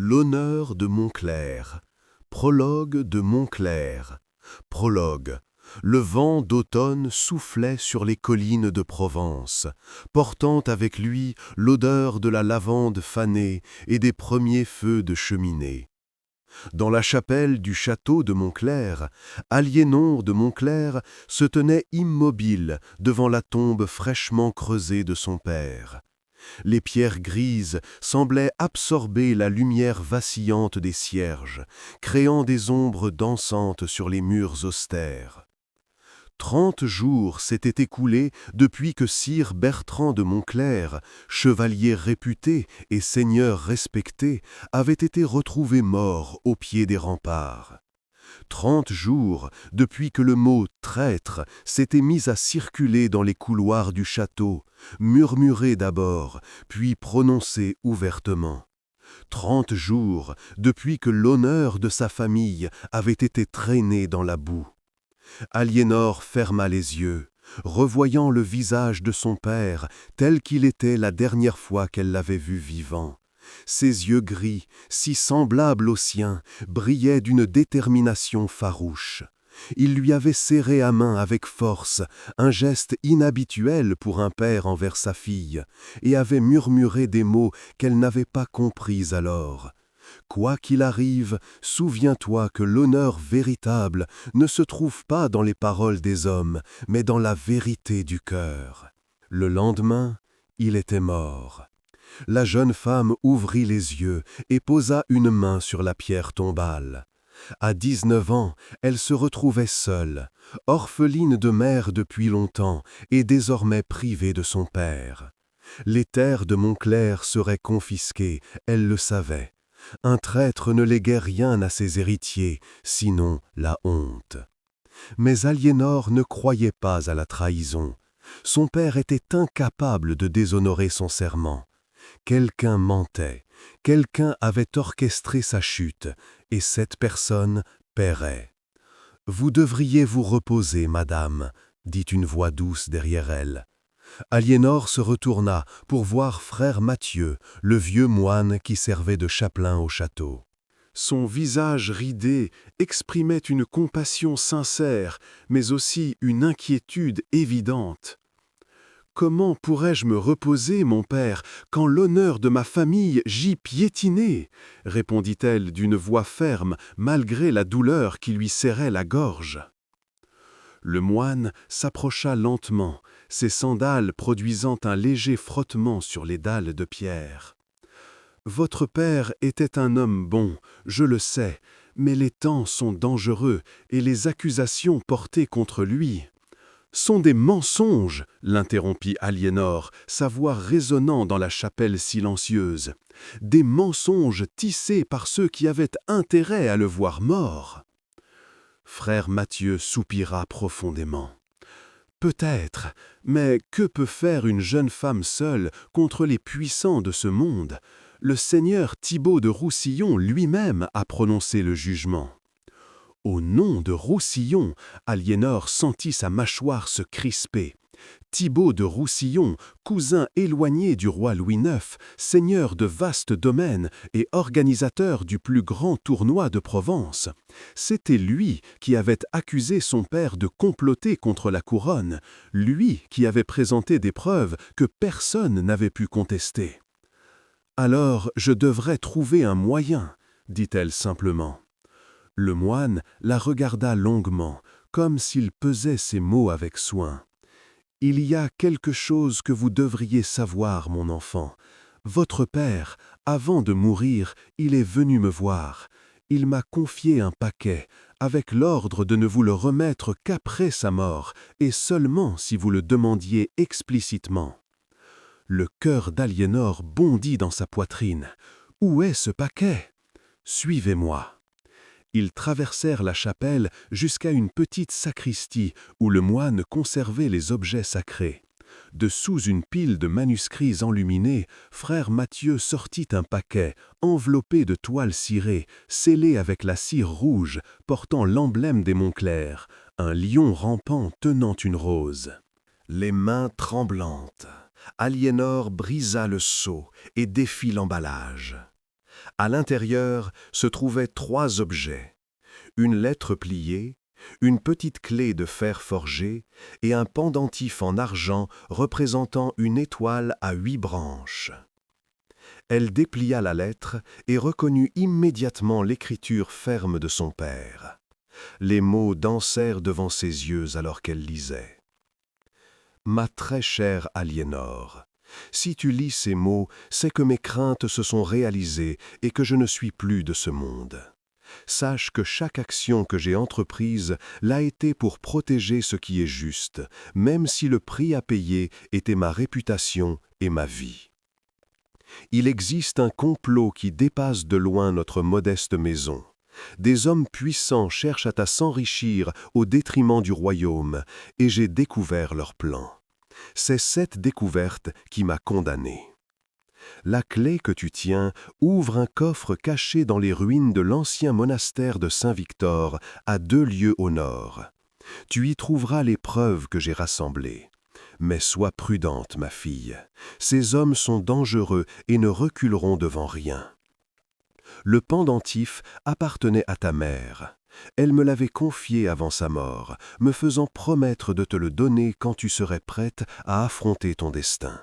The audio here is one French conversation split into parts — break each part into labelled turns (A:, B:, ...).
A: L'honneur de Montclair. Prologue de Montclair. Prologue. Le vent d'automne soufflait sur les collines de Provence, portant avec lui l'odeur de la lavande fanée et des premiers feux de cheminée. Dans la chapelle du château de Montclair, Aliénor de Montclair se tenait immobile devant la tombe fraîchement creusée de son père. Les pierres grises semblaient absorber la lumière vacillante des cierges, créant des ombres dansantes sur les murs austères. 30 jours s'étaient écoulés depuis que sire Bertrand de Montclair, chevalier réputé et seigneur respecté, avait été retrouvé mort au pied des remparts. 30 jours depuis que le mot « traître » s'était mis à circuler dans les couloirs du château, murmuré d'abord, puis prononcé ouvertement. 30 jours depuis que l'honneur de sa famille avait été traîné dans la boue. Aliénor ferma les yeux, revoyant le visage de son père tel qu'il était la dernière fois qu'elle l'avait vu vivant. Ses yeux gris, si semblables aux siens, brillaient d'une détermination farouche. Il lui avait serré à main avec force, un geste inhabituel pour un père envers sa fille, et avait murmuré des mots qu'elle n'avait pas compris alors. Quoi qu'il arrive, souviens-toi que l'honneur véritable ne se trouve pas dans les paroles des hommes, mais dans la vérité du cœur. Le lendemain, il était mort. La jeune femme ouvrit les yeux et posa une main sur la pierre tombale. À 19 ans, elle se retrouvait seule, orpheline de mère depuis longtemps et désormais privée de son père. Les terres de Montclair seraient confisquées, elle le savait. Un traître ne léguait rien à ses héritiers, sinon la honte. Mais Aliénor ne croyait pas à la trahison. Son père était incapable de déshonorer son serment. Quelqu'un mentait, quelqu'un avait orchestré sa chute, et cette personne paierait. « Vous devriez vous reposer, madame », dit une voix douce derrière elle. Aliénor se retourna pour voir frère Mathieu, le vieux moine qui servait de chapelain au château. Son visage ridé exprimait une compassion sincère, mais aussi une inquiétude évidente. « Comment pourrais-je me reposer, mon père, quand l'honneur de ma famille gît piétiné » répondit-elle d'une voix ferme, malgré la douleur qui lui serrait la gorge. Le moine s'approcha lentement, ses sandales produisant un léger frottement sur les dalles de pierre. « Votre père était un homme bon, je le sais, mais les temps sont dangereux et les accusations portées contre lui. » « Sont des mensonges, » l'interrompit Aliénor, sa voix résonnant dans la chapelle silencieuse. « Des mensonges tissés par ceux qui avaient intérêt à le voir mort. » Frère Mathieu soupira profondément. « Peut-être, mais que peut faire une jeune femme seule contre les puissants de ce monde? Le seigneur Thibaut de Roussillon lui-même a prononcé le jugement. » Au nom de Roussillon, Aliénor sentit sa mâchoire se crisper. Thibaut de Roussillon, cousin éloigné du roi Louis IX, seigneur de vastes domaines et organisateur du plus grand tournoi de Provence. C'était lui qui avait accusé son père de comploter contre la couronne, lui qui avait présenté des preuves que personne n'avait pu contester. « Alors je devrais trouver un moyen, » dit-elle simplement. Le moine la regarda longuement, comme s'il pesait ses mots avec soin. « Il y a quelque chose que vous devriez savoir, mon enfant. Votre père, avant de mourir, il est venu me voir. Il m'a confié un paquet, avec l'ordre de ne vous le remettre qu'après sa mort, et seulement si vous le demandiez explicitement. » Le cœur d'Aliénor bondit dans sa poitrine. « Où est ce paquet? Suivez-moi. » Ils traversèrent la chapelle jusqu'à une petite sacristie où le moine conservait les objets sacrés. Dessous une pile de manuscrits enluminés, frère Mathieu sortit un paquet, enveloppé de toile cirée, scellé avec la cire rouge, portant l'emblème des Montclair, un lion rampant tenant une rose. Les mains tremblantes, Aliénor brisa le sceau et défit l'emballage. À l'intérieur se trouvaient 3 objets: une lettre pliée, une petite clé de fer forgé et un pendentif en argent représentant une étoile à 8 branches. Elle déplia la lettre et reconnut immédiatement l'écriture ferme de son père. Les mots dansèrent devant ses yeux alors qu'elle lisait. « Ma très chère Aliénor, si tu lis ces mots, c'est que mes craintes se sont réalisées et que je ne suis plus de ce monde. Sache que chaque action que j'ai entreprise l'a été pour protéger ce qui est juste, même si le prix à payer était ma réputation et ma vie. Il existe un complot qui dépasse de loin notre modeste maison. Des hommes puissants cherchent à s'enrichir au détriment du royaume, et j'ai découvert leur plan. C'est cette découverte qui m'a condamné. La clé que tu tiens ouvre un coffre caché dans les ruines de l'ancien monastère de Saint-Victor, à 2 lieues au nord. Tu y trouveras les preuves que j'ai rassemblées. Mais sois prudente, ma fille. Ces hommes sont dangereux et ne reculeront devant rien. Le pendentif appartenait à ta mère. Elle me l'avait confié avant sa mort, me faisant promettre de te le donner quand tu serais prête à affronter ton destin.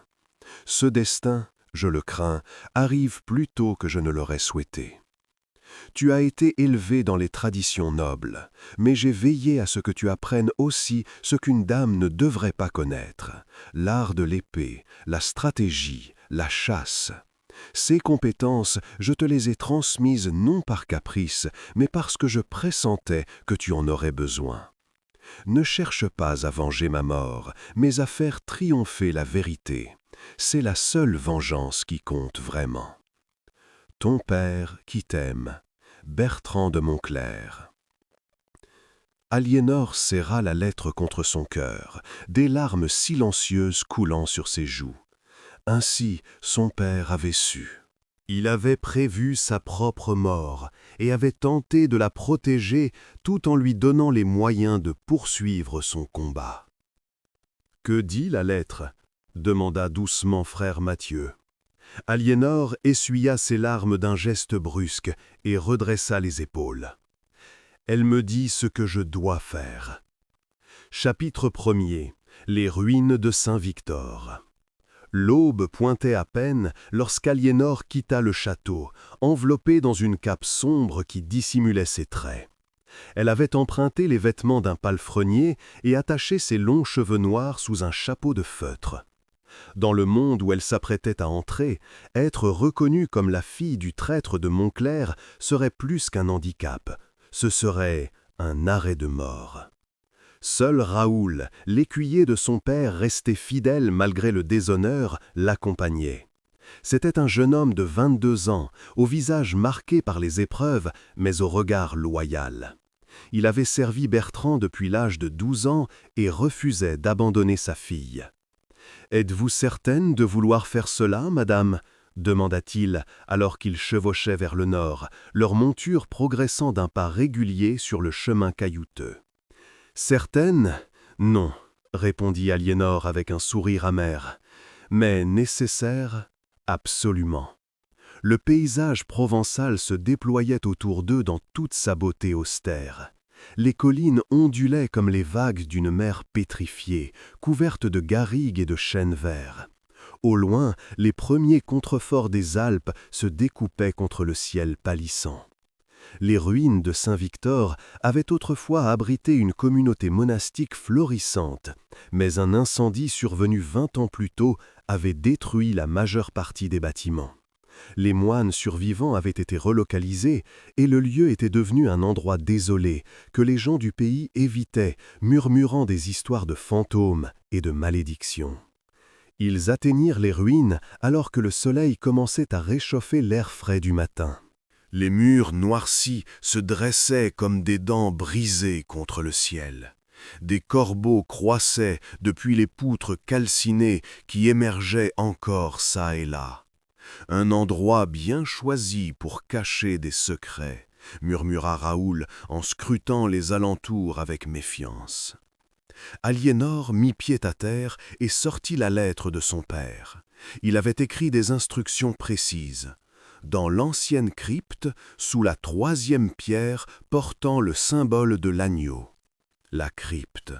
A: Ce destin, je le crains, arrive plus tôt que je ne l'aurais souhaité. Tu as été élevé dans les traditions nobles, mais j'ai veillé à ce que tu apprennes aussi ce qu'une dame ne devrait pas connaître: l'art de l'épée, la stratégie, la chasse. Ces compétences, je te les ai transmises non par caprice, mais parce que je pressentais que tu en aurais besoin. Ne cherche pas à venger ma mort, mais à faire triompher la vérité. C'est la seule vengeance qui compte vraiment. Ton père qui t'aime, Bertrand de Montclerc. Aliénor serra la lettre contre son cœur, des larmes silencieuses coulant sur ses joues. Ainsi, son père avait su. Il avait prévu sa propre mort et avait tenté de la protéger tout en lui donnant les moyens de poursuivre son combat. « Que dit la lettre ?» demanda doucement frère Mathieu. Aliénor essuya ses larmes d'un geste brusque et redressa les épaules. « Elle me dit ce que je dois faire. » Chapitre 1er. Les ruines de Saint-Victor. L'aube pointait à peine lorsqu'Aliénor quitta le château, enveloppée dans une cape sombre qui dissimulait ses traits. Elle avait emprunté les vêtements d'un palefrenier et attaché ses longs cheveux noirs sous un chapeau de feutre. Dans le monde où elle s'apprêtait à entrer, être reconnue comme la fille du traître de Montclerc serait plus qu'un handicap, ce serait un arrêt de mort. Seul Raoul, l'écuyer de son père resté fidèle malgré le déshonneur, l'accompagnait. C'était un jeune homme de 22 ans, au visage marqué par les épreuves, mais au regard loyal. Il avait servi Bertrand depuis l'âge de 12 ans et refusait d'abandonner sa fille. « Êtes-vous certaine de vouloir faire cela, madame ?» demanda-t-il alors qu'ils chevauchaient vers le nord, leur monture progressant d'un pas régulier sur le chemin caillouteux. « Certaine? Non, » répondit Aliénor avec un sourire amer. « Mais nécessaire? Absolument. » Le paysage provençal se déployait autour d'eux dans toute sa beauté austère. Les collines ondulaient comme les vagues d'une mer pétrifiée, couvertes de garrigues et de chênes verts. Au loin, les premiers contreforts des Alpes se découpaient contre le ciel pâlissant. Les ruines de Saint-Victor avaient autrefois abrité une communauté monastique florissante, mais un incendie survenu 20 ans plus tôt avait détruit la majeure partie des bâtiments. Les moines survivants avaient été relocalisés et le lieu était devenu un endroit désolé que les gens du pays évitaient, murmurant des histoires de fantômes et de malédictions. Ils atteignirent les ruines alors que le soleil commençait à réchauffer l'air frais du matin. Les murs noircis se dressaient comme des dents brisées contre le ciel. Des corbeaux croissaient depuis les poutres calcinées qui émergeaient encore çà et là. Un endroit bien choisi pour cacher des secrets, murmura Raoul en scrutant les alentours avec méfiance. Aliénor mit pied à terre et sortit la lettre de son père. Il avait écrit des instructions précises. dans l'ancienne crypte, sous la 3e pierre portant le symbole de l'agneau. La crypte.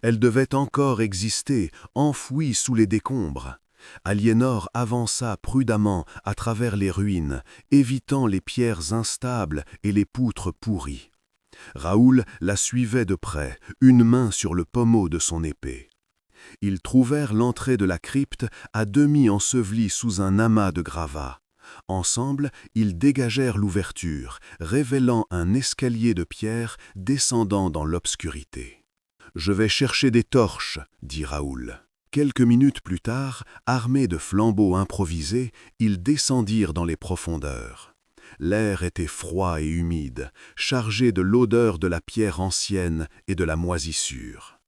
A: Elle devait encore exister, enfouie sous les décombres. Aliénor avança prudemment à travers les ruines, évitant les pierres instables et les poutres pourries. Raoul la suivait de près, une main sur le pommeau de son épée. Ils trouvèrent l'entrée de la crypte à demi ensevelie sous un amas de gravats. Ensemble, ils dégagèrent l'ouverture, révélant un escalier de pierre descendant dans l'obscurité. « Je vais chercher des torches, » dit Raoul. Quelques minutes plus tard, armés de flambeaux improvisés, ils descendirent dans les profondeurs. L'air était froid et humide, chargé de l'odeur de la pierre ancienne et de la moisissure.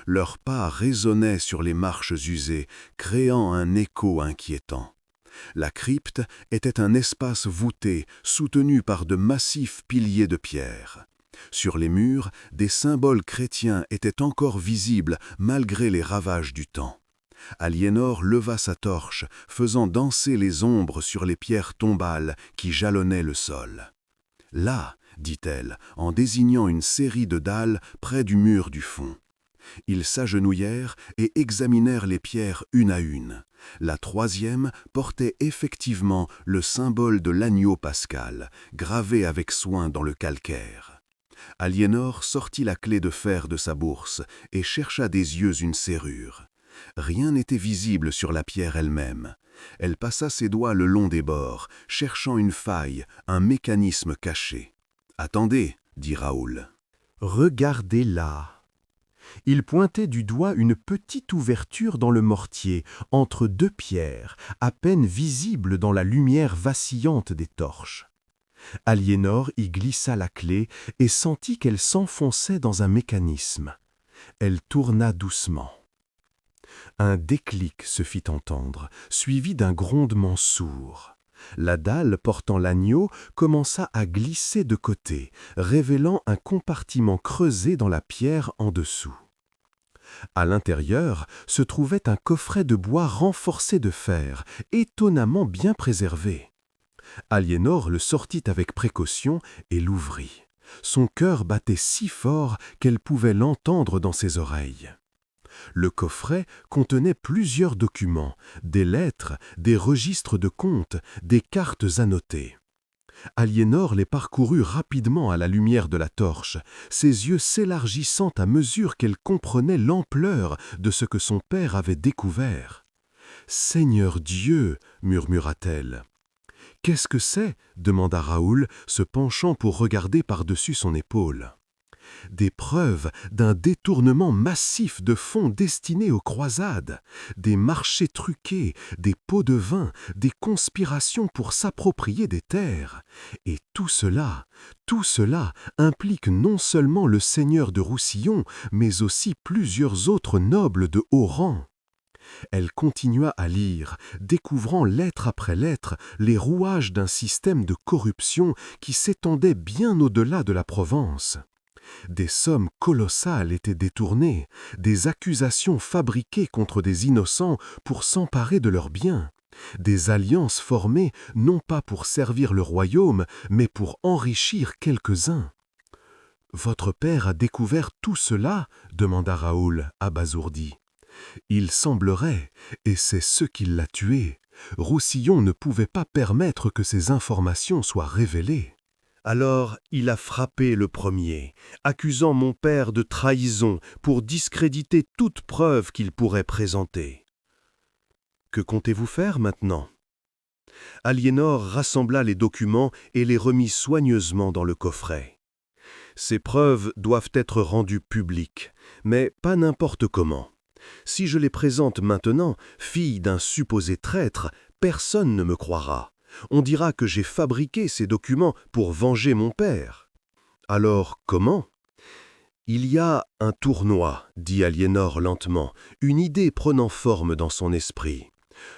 A: Leurs pas résonnaient sur les marches usées, créant un écho inquiétant. La crypte était un espace voûté, soutenu par de massifs piliers de pierre. Sur les murs, des symboles chrétiens étaient encore visibles malgré les ravages du temps. Aliénor leva sa torche, faisant danser les ombres sur les pierres tombales qui jalonnaient le sol. « Là, » dit-elle, en désignant une série de dalles près du mur du fond. Ils s'agenouillèrent et examinèrent les pierres une à une. La 3e portait effectivement le symbole de l'agneau pascal, gravé avec soin dans le calcaire. Aliénor sortit la clé de fer de sa bourse et chercha des yeux une serrure. Rien n'était visible sur la pierre elle-même. Elle passa ses doigts le long des bords, cherchant une faille, un mécanisme caché. « Attendez, » dit Raoul. « Regardez là. » Il pointait du doigt une petite ouverture dans le mortier, entre 2 pierres, à peine visible dans la lumière vacillante des torches. Aliénor y glissa la clé et sentit qu'elle s'enfonçait dans un mécanisme. Elle tourna doucement. Un déclic se fit entendre, suivi d'un grondement sourd. La dalle portant l'agneau commença à glisser de côté, révélant un compartiment creusé dans la pierre en dessous. À l'intérieur se trouvait un coffret de bois renforcé de fer, étonnamment bien préservé. Aliénor le sortit avec précaution et l'ouvrit. Son cœur battait si fort qu'elle pouvait l'entendre dans ses oreilles. Le coffret contenait plusieurs documents, des lettres, des registres de comptes, des cartes annotées. Aliénor les parcourut rapidement à la lumière de la torche, ses yeux s'élargissant à mesure qu'elle comprenait l'ampleur de ce que son père avait découvert. « Seigneur Dieu !» murmura-t-elle. « Qu'est-ce que c'est ?» demanda Raoul, se penchant pour regarder par-dessus son épaule. Des preuves d'un détournement massif de fonds destinés aux croisades, des marchés truqués, des pots de vin, des conspirations pour s'approprier des terres. Et tout cela implique non seulement le seigneur de Roussillon, mais aussi plusieurs autres nobles de haut rang. Elle continua à lire, découvrant lettre après lettre les rouages d'un système de corruption qui s'étendait bien au-delà de la Provence. Des sommes colossales étaient détournées, des accusations fabriquées contre des innocents pour s'emparer de leurs biens, des alliances formées non pas pour servir le royaume, mais pour enrichir quelques-uns. « Votre père a découvert tout cela ?» demanda Raoul, abasourdi. « Il semblerait, et c'est ce qui l'a tué. Roussillon ne pouvait pas permettre que ces informations soient révélées. » Alors il a frappé le premier, accusant mon père de trahison pour discréditer toute preuve qu'il pourrait présenter. Que comptez-vous faire maintenant ? Aliénor rassembla les documents et les remit soigneusement dans le coffret. Ces preuves doivent être rendues publiques, mais pas n'importe comment. Si je les présente maintenant, fille d'un supposé traître, personne ne me croira. On dira que j'ai fabriqué ces documents pour venger mon père. Alors, comment ? Il y a un tournoi, dit Aliénor lentement, une idée prenant forme dans son esprit.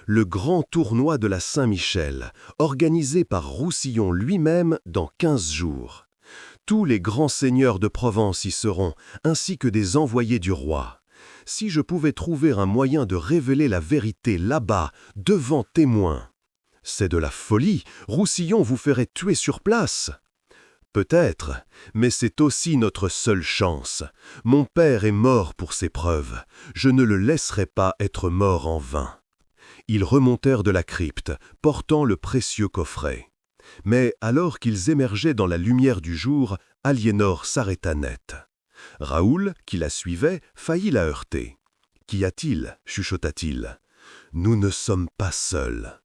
A: Le grand tournoi de la Saint-Michel, organisé par Roussillon lui-même dans 15 jours. Tous les grands seigneurs de Provence y seront, ainsi que des envoyés du roi. Si je pouvais trouver un moyen de révéler la vérité là-bas, devant témoins. C'est de la folie, Roussillon vous ferait tuer sur place. Peut-être, mais c'est aussi notre seule chance. Mon père est mort pour ses preuves. Je ne le laisserai pas être mort en vain. Ils remontèrent de la crypte, portant le précieux coffret. Mais alors qu'ils émergeaient dans la lumière du jour, Aliénor s'arrêta net. Raoul, qui la suivait, faillit la heurter. « Qu'y a-t-il » chuchota-t-il. « Nous ne sommes pas seuls. »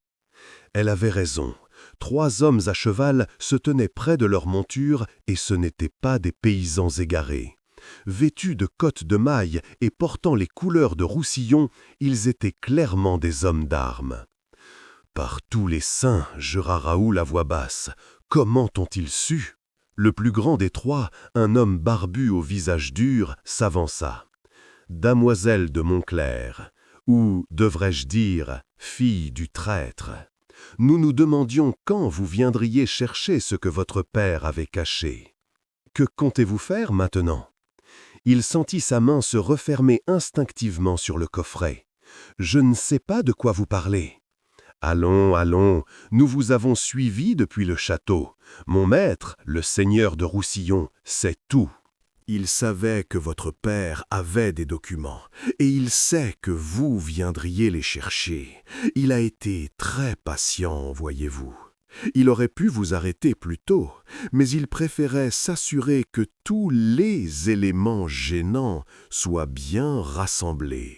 A: Elle avait raison. 3 hommes à cheval se tenaient près de leur monture et ce n'étaient pas des paysans égarés. Vêtus de cottes de mailles et portant les couleurs de Roussillon, ils étaient clairement des hommes d'armes. « Par tous les saints » jura Raoul à voix basse, « comment ont-ils su ?» Le plus grand des 3, un homme barbu au visage dur, s'avança. « Damoiselle de Montclair, ou, devrais-je dire, fille du traître, nous nous demandions quand vous viendriez chercher ce que votre père avait caché. Que comptez-vous faire maintenant ?» Il sentit sa main se refermer instinctivement sur le coffret. « Je ne sais pas de quoi vous parlez. » « Allons, allons, nous vous avons suivis depuis le château. Mon maître, le seigneur de Roussillon, sait tout. Il savait que votre père avait des documents, et il sait que vous viendriez les chercher. Il a été très patient, voyez-vous. Il aurait pu vous arrêter plus tôt, mais il préférait s'assurer que tous les éléments gênants soient bien rassemblés. »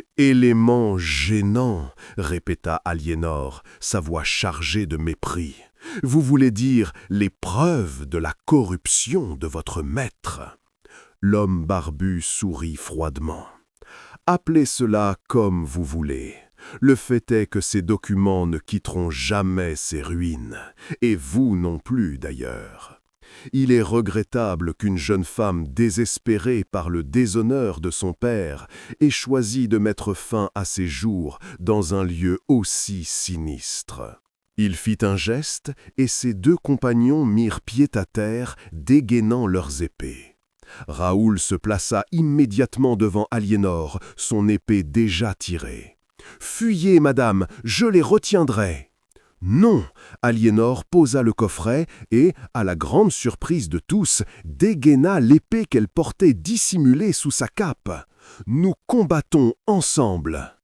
A: « Éléments gênants » répéta Aliénor, sa voix chargée de mépris. « Vous voulez dire les preuves de la corruption de votre maître ?» L'homme barbu sourit froidement. « Appelez cela comme vous voulez. Le fait est que ces documents ne quitteront jamais ces ruines, et vous non plus d'ailleurs. Il est regrettable qu'une jeune femme désespérée par le déshonneur de son père ait choisi de mettre fin à ses jours dans un lieu aussi sinistre. » Il fit un geste et ses 2 compagnons mirent pied à terre, dégainant leurs épées. Raoul se plaça immédiatement devant Aliénor, son épée déjà tirée. « Fuyez, madame, je les retiendrai !» Non, Aliénor posa le coffret et, à la grande surprise de tous, dégaina l'épée qu'elle portait dissimulée sous sa cape. « Nous combattons ensemble !»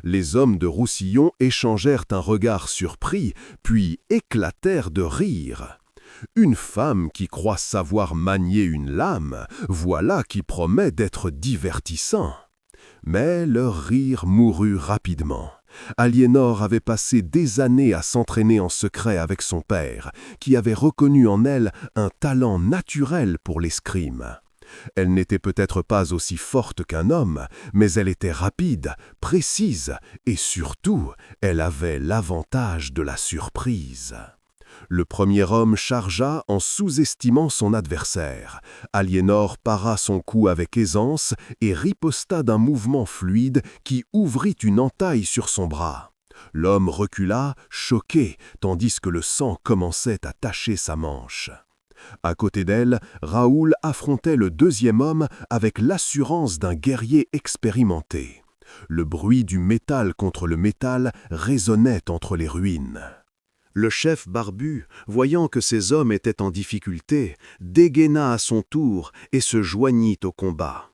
A: Les hommes de Roussillon échangèrent un regard surpris, puis éclatèrent de rire. « Une femme qui croit savoir manier une lame, voilà qui promet d'être divertissant. » Mais leur rire mourut rapidement. Aliénor avait passé des années à s'entraîner en secret avec son père, qui avait reconnu en elle un talent naturel pour l'escrime. Elle n'était peut-être pas aussi forte qu'un homme, mais elle était rapide, précise, et surtout, elle avait l'avantage de la surprise. Le premier homme chargea en sous-estimant son adversaire. Aliénor para son coup avec aisance et riposta d'un mouvement fluide qui ouvrit une entaille sur son bras. L'homme recula, choqué, tandis que le sang commençait à tacher sa manche. À côté d'elle, Raoul affrontait le 2e homme avec l'assurance d'un guerrier expérimenté. Le bruit du métal contre le métal résonnait entre les ruines. Le chef barbu, voyant que ses hommes étaient en difficulté, dégaina à son tour et se joignit au combat.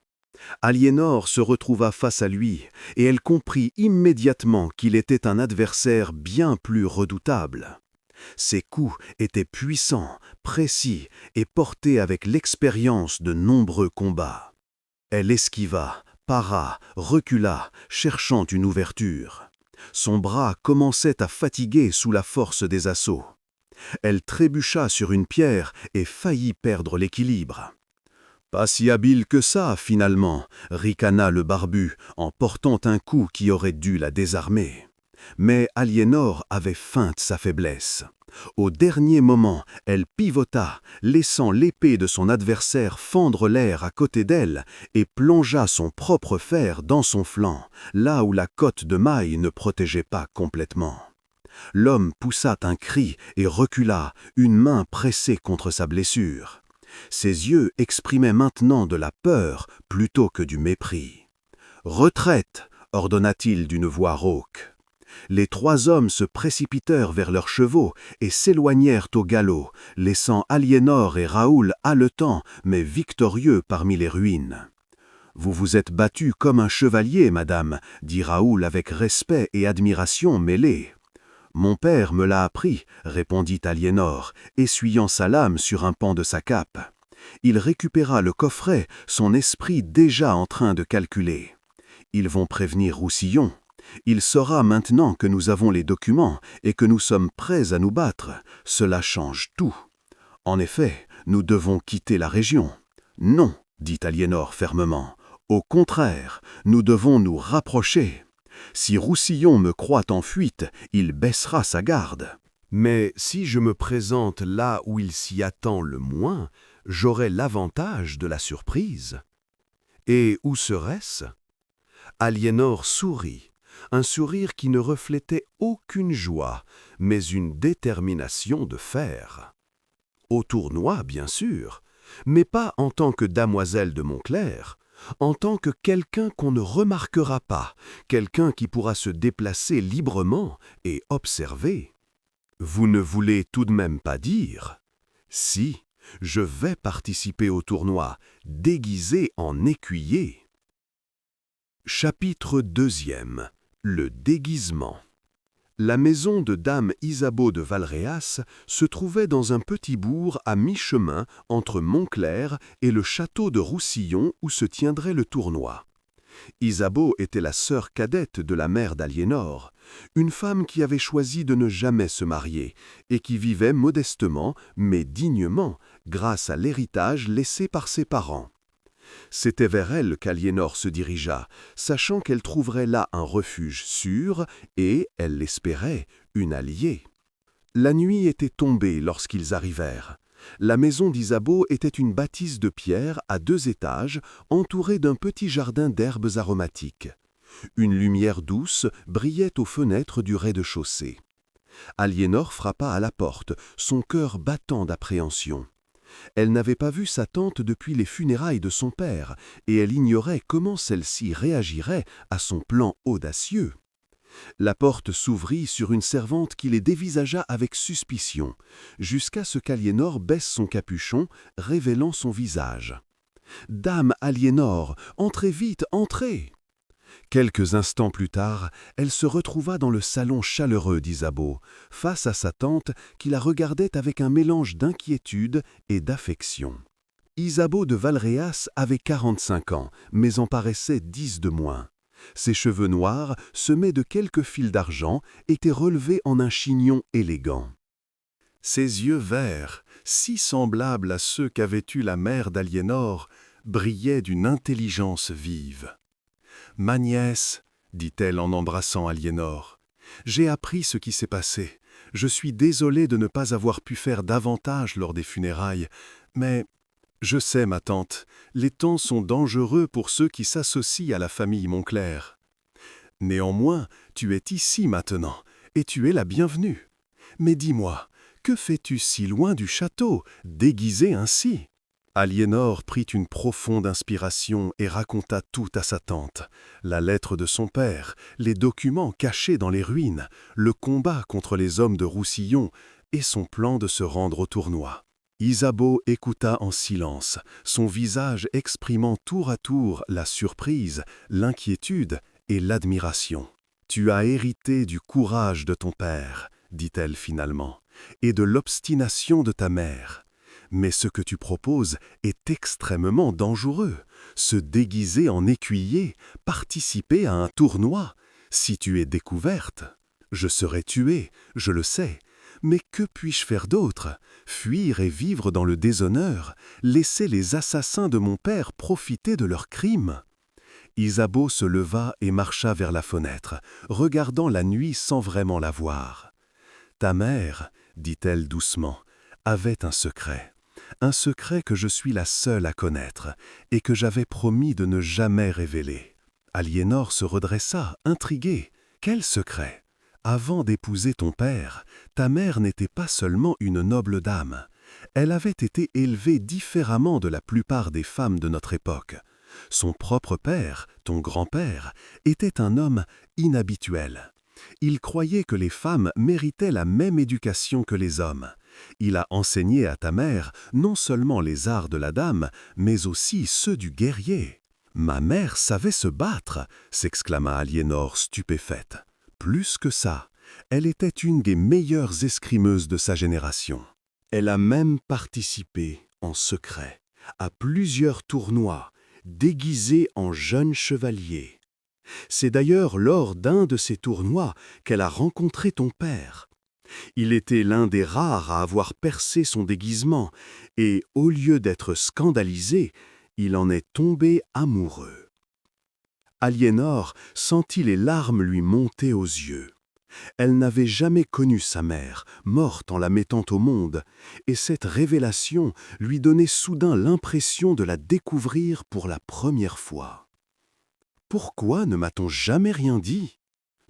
A: Aliénor se retrouva face à lui, et elle comprit immédiatement qu'il était un adversaire bien plus redoutable. Ses coups étaient puissants, précis et portés avec l'expérience de nombreux combats. Elle esquiva, para, recula, cherchant une ouverture. Son bras commençait à fatiguer sous la force des assauts. Elle trébucha sur une pierre et faillit perdre l'équilibre. « Pas si habile que ça, finalement » ricana le barbu en portant un coup qui aurait dû la désarmer. Mais Aliénor avait feinte sa faiblesse. Au dernier moment, elle pivota, laissant l'épée de son adversaire fendre l'air à côté d'elle et plongea son propre fer dans son flanc, là où la cotte de maille ne protégeait pas complètement. L'homme poussa un cri et recula, une main pressée contre sa blessure. Ses yeux exprimaient maintenant de la peur plutôt que du mépris. « Retraite !» ordonna-t-il d'une voix rauque. Les 3 hommes se précipitèrent vers leurs chevaux et s'éloignèrent au galop, laissant Aliénor et Raoul haletants mais victorieux parmi les ruines. « Vous vous êtes battue comme un chevalier, madame, » dit Raoul avec respect et admiration mêlés. « Mon père me l'a appris, » répondit Aliénor, essuyant sa lame sur un pan de sa cape. Il récupéra le coffret, son esprit déjà en train de calculer. Ils vont prévenir Roussillon. Il saura maintenant que nous avons les documents et que nous sommes prêts à nous battre. Cela change tout. En effet, nous devons quitter la région. Non, dit Aliénor fermement. Au contraire, nous devons nous rapprocher. Si Roussillon me croit en fuite, il baissera sa garde. Mais si je me présente là où il s'y attend le moins, j'aurai l'avantage de la surprise. Et où serait-ce? Aliénor sourit, un sourire qui ne reflétait aucune joie, mais une détermination de fer. Au tournoi, bien sûr, mais pas en tant que damoiselle de Montclair, en tant que quelqu'un qu'on ne remarquera pas, quelqu'un qui pourra se déplacer librement et observer. Vous ne voulez tout de même pas dire? Si, je vais participer au tournoi, déguisé en écuyer. Chapitre 2. Le déguisement. La maison de dame Isabeau de Valréas se trouvait dans un petit bourg à mi-chemin entre Montclair et le château de Roussillon où se tiendrait le tournoi. Isabeau était la sœur cadette de la mère d'Aliénor, une femme qui avait choisi de ne jamais se marier et qui vivait modestement mais dignement grâce à l'héritage laissé par ses parents. C'était vers elle qu'Aliénor se dirigea, sachant qu'elle trouverait là un refuge sûr et, elle l'espérait, une alliée. La nuit était tombée lorsqu'ils arrivèrent. La maison d'Isabeau était une bâtisse de pierre à 2 étages, entourée d'un petit jardin d'herbes aromatiques. Une lumière douce brillait aux fenêtres du rez-de-chaussée. Aliénor frappa à la porte, son cœur battant d'appréhension. Elle n'avait pas vu sa tante depuis les funérailles de son père, et elle ignorait comment celle-ci réagirait à son plan audacieux. La porte s'ouvrit sur une servante qui les dévisagea avec suspicion, jusqu'à ce qu'Aliénor baisse son capuchon, révélant son visage. « Dame Aliénor, entrez vite, entrez !» Quelques instants plus tard, elle se retrouva dans le salon chaleureux d'Isabeau, face à sa tante qui la regardait avec un mélange d'inquiétude et d'affection. Isabeau de Valréas avait 45 ans, mais en paraissait 10 de moins. Ses cheveux noirs, semés de quelques fils d'argent, étaient relevés en un chignon élégant. Ses yeux verts, si semblables à ceux qu'avait eus la mère d'Aliénor, brillaient d'une intelligence vive. « Ma nièce, dit-elle en embrassant Aliénor, j'ai appris ce qui s'est passé. Je suis désolée de ne pas avoir pu faire davantage lors des funérailles, mais je sais, ma tante, les temps sont dangereux pour ceux qui s'associent à la famille Montclair. Néanmoins, tu es ici maintenant, et tu es la bienvenue. Mais dis-moi, que fais-tu si loin du château, déguisée ainsi ?» Aliénor prit une profonde inspiration et raconta tout à sa tante. La lettre de son père, les documents cachés dans les ruines, le combat contre les hommes de Roussillon et son plan de se rendre au tournoi. Isabeau écouta en silence, son visage exprimant tour à tour la surprise, l'inquiétude et l'admiration. « Tu as hérité du courage de ton père, dit-elle finalement, et de l'obstination de ta mère. Mais ce que tu proposes est extrêmement dangereux. Se déguiser en écuyer, participer à un tournoi. Si tu es découverte, je serai tuée, je le sais. Mais que puis-je faire d'autre? Fuir et vivre dans le déshonneur, laisser les assassins de mon père profiter de leurs crimes ?» Isabeau se leva et marcha vers la fenêtre, regardant la nuit sans vraiment la voir. « Ta mère, dit-elle doucement, avait un secret que je suis la seule à connaître et que j'avais promis de ne jamais révéler. » Aliénor se redressa, intriguée. « Quel secret? Avant d'épouser ton père, ta mère n'était pas seulement une noble dame. Elle avait été élevée différemment de la plupart des femmes de notre époque. Son propre père, ton grand-père, était un homme inhabituel. Il croyait que les femmes méritaient la même éducation que les hommes. Il a enseigné à ta mère non seulement les arts de la dame, mais aussi ceux du guerrier. Ma mère savait se battre, s'exclama Aliénor stupéfaite. Plus que ça, elle était une des meilleures escrimeuses de sa génération. Elle a même participé, en secret, à plusieurs tournois, déguisée en jeune chevalier. C'est d'ailleurs lors d'un de ces tournois qu'elle a rencontré ton père. Il était l'un des rares à avoir percé son déguisement, et au lieu d'être scandalisé, il en est tombé amoureux. Aliénor sentit les larmes lui monter aux yeux. Elle n'avait jamais connu sa mère, morte en la mettant au monde, et cette révélation lui donnait soudain l'impression de la découvrir pour la première fois. « Pourquoi ne m'a-t-on jamais rien dit ?»«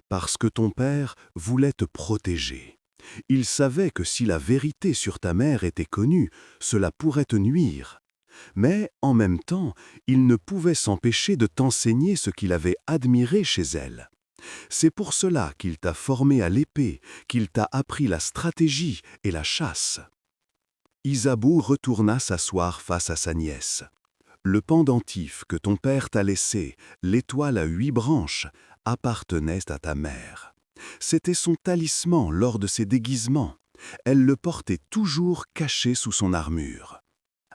A: Parce que ton père voulait te protéger. Il savait que si la vérité sur ta mère était connue, cela pourrait te nuire. Mais, en même temps, il ne pouvait s'empêcher de t'enseigner ce qu'il avait admiré chez elle. C'est pour cela qu'il t'a formé à l'épée, qu'il t'a appris la stratégie et la chasse. » Isabeau retourna s'asseoir face à sa nièce. Le pendentif que ton père t'a laissé, l'étoile à 8 branches, appartenait à ta mère. C'était son talisman lors de ses déguisements. Elle le portait toujours caché sous son armure.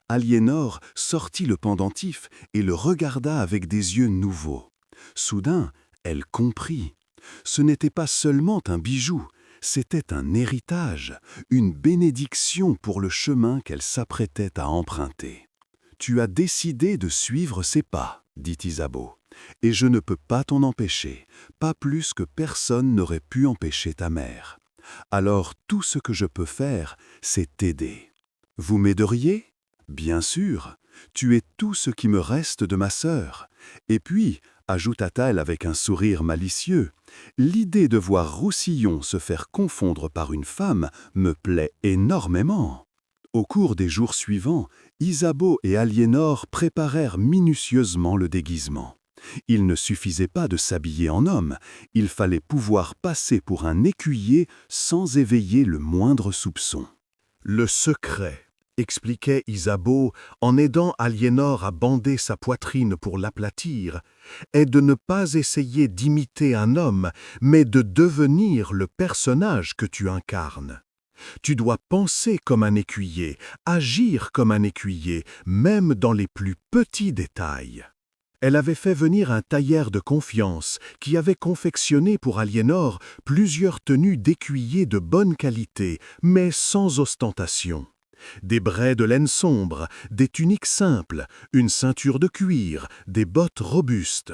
A: Aliénor sortit le pendentif et le regarda avec des yeux nouveaux. Soudain, elle comprit. Ce n'était pas seulement un bijou, c'était un héritage, une bénédiction pour le chemin qu'elle s'apprêtait à emprunter. « Tu as décidé de suivre ses pas, » dit Isabeau, « et je ne peux pas t'en empêcher, pas plus que personne n'aurait pu empêcher ta mère. Alors tout ce que je peux faire, c'est t'aider. Vous m'aideriez ? Bien sûr, tu es tout ce qui me reste de ma sœur. Et puis, ajouta-t-elle avec un sourire malicieux, l'idée de voir Roussillon se faire confondre par une femme me plaît énormément. » Au cours des jours suivants, Isabeau et Aliénor préparèrent minutieusement le déguisement. Il ne suffisait pas de s'habiller en homme, il fallait pouvoir passer pour un écuyer sans éveiller le moindre soupçon. « Le secret, » expliquait Isabeau en aidant Aliénor à bander sa poitrine pour l'aplatir, est de ne pas essayer d'imiter un homme, mais de devenir le personnage que tu incarnes. Tu dois penser comme un écuyer, agir comme un écuyer, même dans les plus petits détails. Elle avait fait venir un tailleur de confiance qui avait confectionné pour Aliénor plusieurs tenues d'écuyer de bonne qualité, mais sans ostentation. Des braies de laine sombre, des tuniques simples, une ceinture de cuir, des bottes robustes.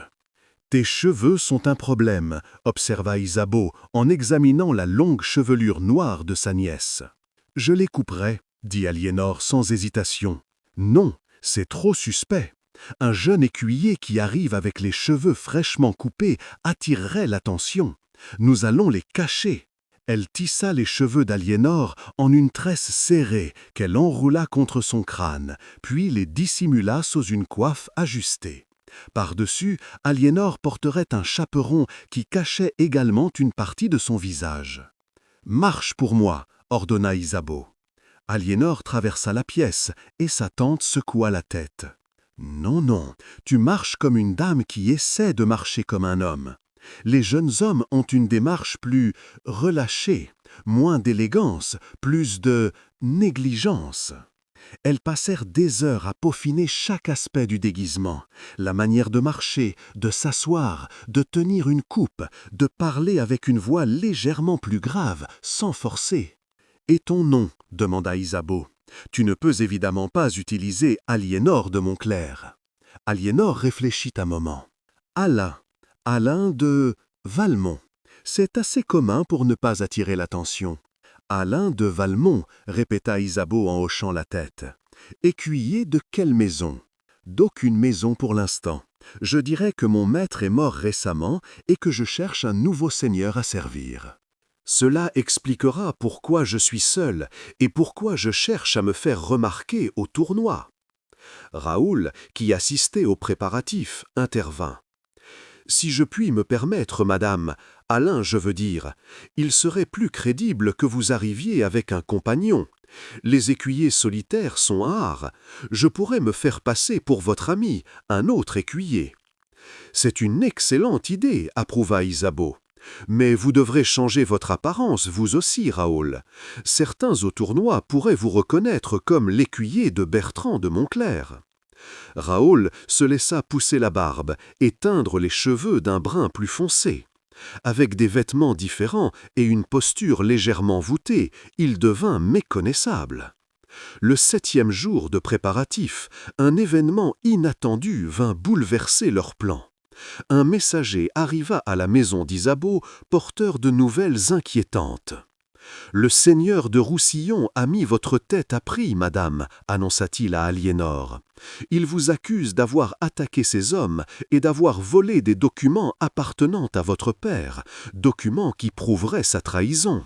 A: « Tes cheveux sont un problème, » observa Isabeau en examinant la longue chevelure noire de sa nièce. « Je les couperai, » dit Aliénor sans hésitation. « Non, c'est trop suspect. Un jeune écuyer qui arrive avec les cheveux fraîchement coupés attirerait l'attention. Nous allons les cacher. » Elle tissa les cheveux d'Aliénor en une tresse serrée qu'elle enroula contre son crâne, puis les dissimula sous une coiffe ajustée. Par-dessus, Aliénor porterait un chaperon qui cachait également une partie de son visage. « Marche pour moi !» ordonna Isabeau. Aliénor traversa la pièce et sa tante secoua la tête. « Non, non, tu marches comme une dame qui essaie de marcher comme un homme. Les jeunes hommes ont une démarche plus relâchée, moins d'élégance, plus de négligence. » Elles passèrent des heures à peaufiner chaque aspect du déguisement, la manière de marcher, de s'asseoir, de tenir une coupe, de parler avec une voix légèrement plus grave, sans forcer. « Et ton nom ?» demanda Isabeau. « Tu ne peux évidemment pas utiliser Aliénor de Montclair. » Aliénor réfléchit un moment. « Alain. Alain de Valmont. C'est assez commun pour ne pas attirer l'attention. » « Alain de Valmont, » répéta Isabeau en hochant la tête. « Écuyer de quelle maison ?»« D'aucune maison pour l'instant. Je dirais que mon maître est mort récemment et que je cherche un nouveau seigneur à servir. Cela expliquera pourquoi je suis seul et pourquoi je cherche à me faire remarquer au tournoi. » Raoul, qui assistait aux préparatifs, intervint. « Si je puis me permettre, madame, Alain, je veux dire, il serait plus crédible que vous arriviez avec un compagnon. Les écuyers solitaires sont rares. Je pourrais me faire passer pour votre ami, un autre écuyer. C'est une excellente idée, approuva Isabeau. Mais vous devrez changer votre apparence, vous aussi, Raoul. Certains au tournoi pourraient vous reconnaître comme l'écuyer de Bertrand de Montclair. Raoul se laissa pousser la barbe et teindre les cheveux d'un brun plus foncé. Avec des vêtements différents et une posture légèrement voûtée, il devint méconnaissable. Le 7e jour de préparatifs, un événement inattendu vint bouleverser leurs plans. Un messager arriva à la maison d'Isabeau, porteur de nouvelles inquiétantes. « Le seigneur de Roussillon a mis votre tête à prix, madame, annonça-t-il à Aliénor. Il vous accuse d'avoir attaqué ses hommes et d'avoir volé des documents appartenant à votre père, documents qui prouveraient sa trahison.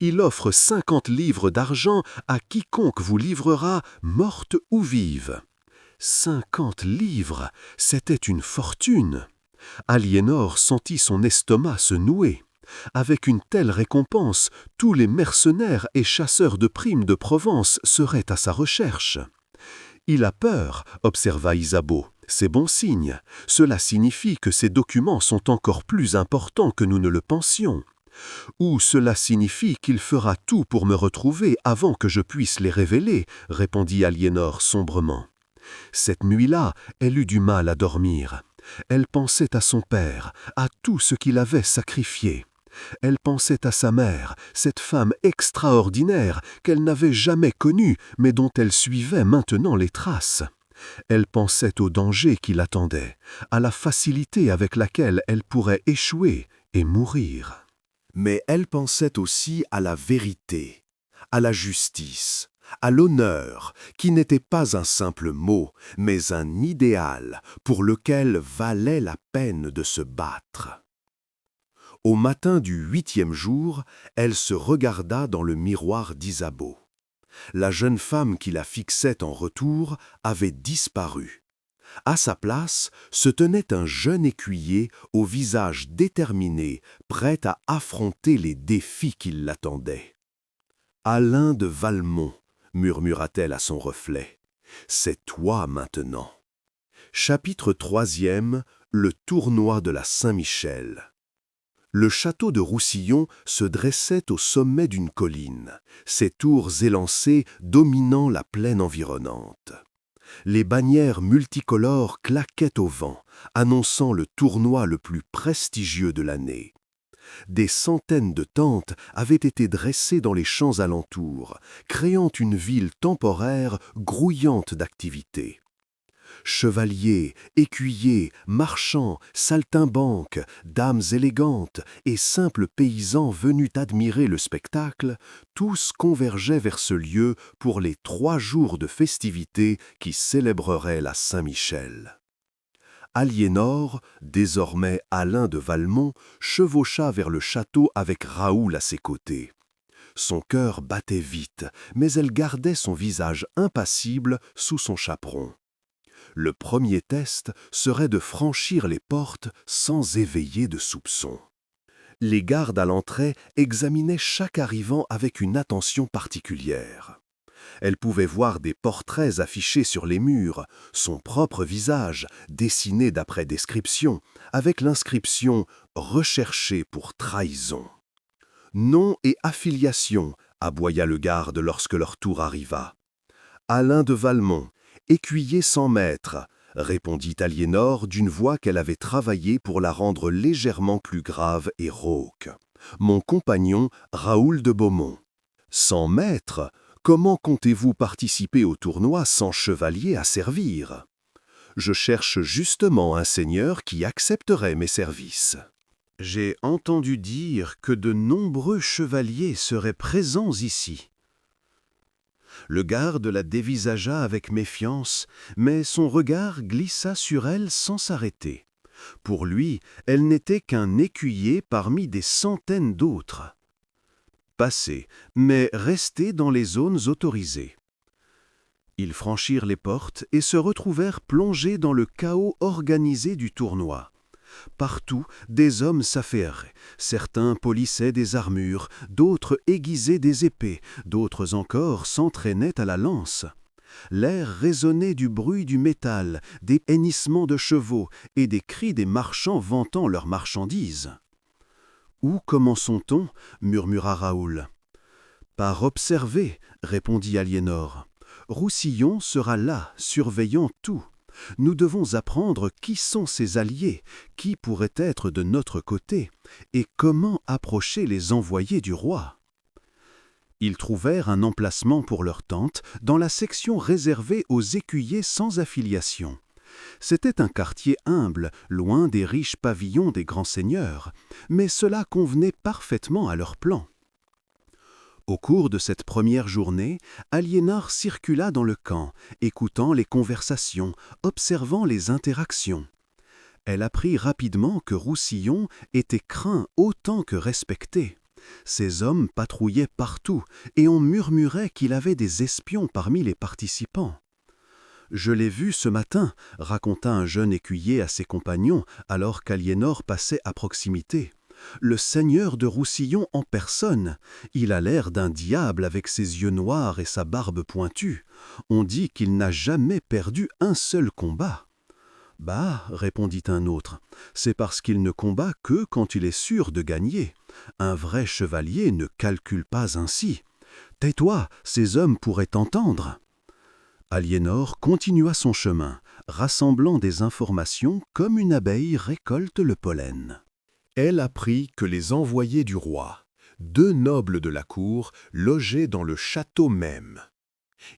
A: Il offre 50 livres d'argent à quiconque vous livrera, morte ou vive. » 50 livres, c'était une fortune. Aliénor sentit son estomac se nouer. Avec une telle récompense, tous les mercenaires et chasseurs de primes de Provence seraient à sa recherche. « Il a peur, observa Isabeau. C'est bon signe. Cela signifie que ces documents sont encore plus importants que nous ne le pensions. Ou cela signifie qu'il fera tout pour me retrouver avant que je puisse les révéler, répondit Aliénor sombrement. Cette nuit-là, elle eut du mal à dormir. Elle pensait à son père, à tout ce qu'il avait sacrifié. Elle pensait à sa mère, cette femme extraordinaire qu'elle n'avait jamais connue, mais dont elle suivait maintenant les traces. Elle pensait au danger qui l'attendait, à la facilité avec laquelle elle pourrait échouer et mourir. Mais elle pensait aussi à la vérité, à la justice, à l'honneur, qui n'était pas un simple mot, mais un idéal pour lequel valait la peine de se battre. Au matin du 8e jour, elle se regarda dans le miroir d'Isabeau. La jeune femme qui la fixait en retour avait disparu. À sa place se tenait un jeune écuyer au visage déterminé, prêt à affronter les défis qui l'attendaient. « Alain de Valmont », murmura-t-elle à son reflet, « c'est toi maintenant. » Chapitre 3e, le tournoi de la Saint-Michel. Le château de Roussillon se dressait au sommet d'une colline, ses tours élancées dominant la plaine environnante. Les bannières multicolores claquaient au vent, annonçant le tournoi le plus prestigieux de l'année. Des centaines de tentes avaient été dressées dans les champs alentours, créant une ville temporaire grouillante d'activité. Chevaliers, écuyers, marchands, saltimbanques, dames élégantes et simples paysans venus admirer le spectacle, tous convergeaient vers ce lieu pour les 3 jours de festivités qui célébreraient la Saint-Michel. Aliénor, désormais Alain de Valmont, chevaucha vers le château avec Raoul à ses côtés. Son cœur battait vite, mais elle gardait son visage impassible sous son chaperon. Le premier test serait de franchir les portes sans éveiller de soupçons. Les gardes à l'entrée examinaient chaque arrivant avec une attention particulière. Elle pouvait voir des portraits affichés sur les murs, son propre visage, dessiné d'après description, avec l'inscription « Recherché pour trahison ». Nom et affiliation, aboya le garde lorsque leur tour arriva. Alain de Valmont, écuyer sans maître, répondit Aliénor d'une voix qu'elle avait travaillée pour la rendre légèrement plus grave et rauque. Mon compagnon, Raoul de Beaumont. Sans maître, comment comptez-vous participer au tournoi sans chevalier à servir? Je cherche justement un seigneur qui accepterait mes services. J'ai entendu dire que de nombreux chevaliers seraient présents ici. Le garde la dévisagea avec méfiance, mais son regard glissa sur elle sans s'arrêter. Pour lui, elle n'était qu'un écuyer parmi des centaines d'autres. Passez, mais restez dans les zones autorisées. Ils franchirent les portes et se retrouvèrent plongés dans le chaos organisé du tournoi. Partout, des hommes s'affairaient. Certains polissaient des armures, d'autres aiguisaient des épées, d'autres encore s'entraînaient à la lance. L'air résonnait du bruit du métal, des hennissements de chevaux et des cris des marchands vantant leurs marchandises. « Où commençons-on » murmura Raoul. « Par observer » répondit Aliénor. « Roussillon sera là, surveillant tout. Nous devons apprendre qui sont ses alliés, qui pourrait être de notre côté, et comment approcher les envoyés du roi. » Ils trouvèrent un emplacement pour leur tente dans la section réservée aux écuyers sans affiliation. C'était un quartier humble, loin des riches pavillons des grands seigneurs, mais cela convenait parfaitement à leur plan. Au cours de cette première journée, Aliénor circula dans le camp, écoutant les conversations, observant les interactions. Elle apprit rapidement que Roussillon était craint autant que respecté. Ces hommes patrouillaient partout, et on murmurait qu'il avait des espions parmi les participants. « Je l'ai vu ce matin » raconta un jeune écuyer à ses compagnons alors qu'Aliénor passait à proximité. « Le seigneur de Roussillon en personne. Il a l'air d'un diable avec ses yeux noirs et sa barbe pointue. On dit qu'il n'a jamais perdu un seul combat. » « Bah, répondit un autre, c'est parce qu'il ne combat que quand il est sûr de gagner. Un vrai chevalier ne calcule pas ainsi. Tais-toi, ces hommes pourraient t'entendre. » Aliénor continua son chemin, rassemblant des informations comme une abeille récolte le pollen. Elle apprit que les envoyés du roi, 2 nobles de la cour, logeaient dans le château même.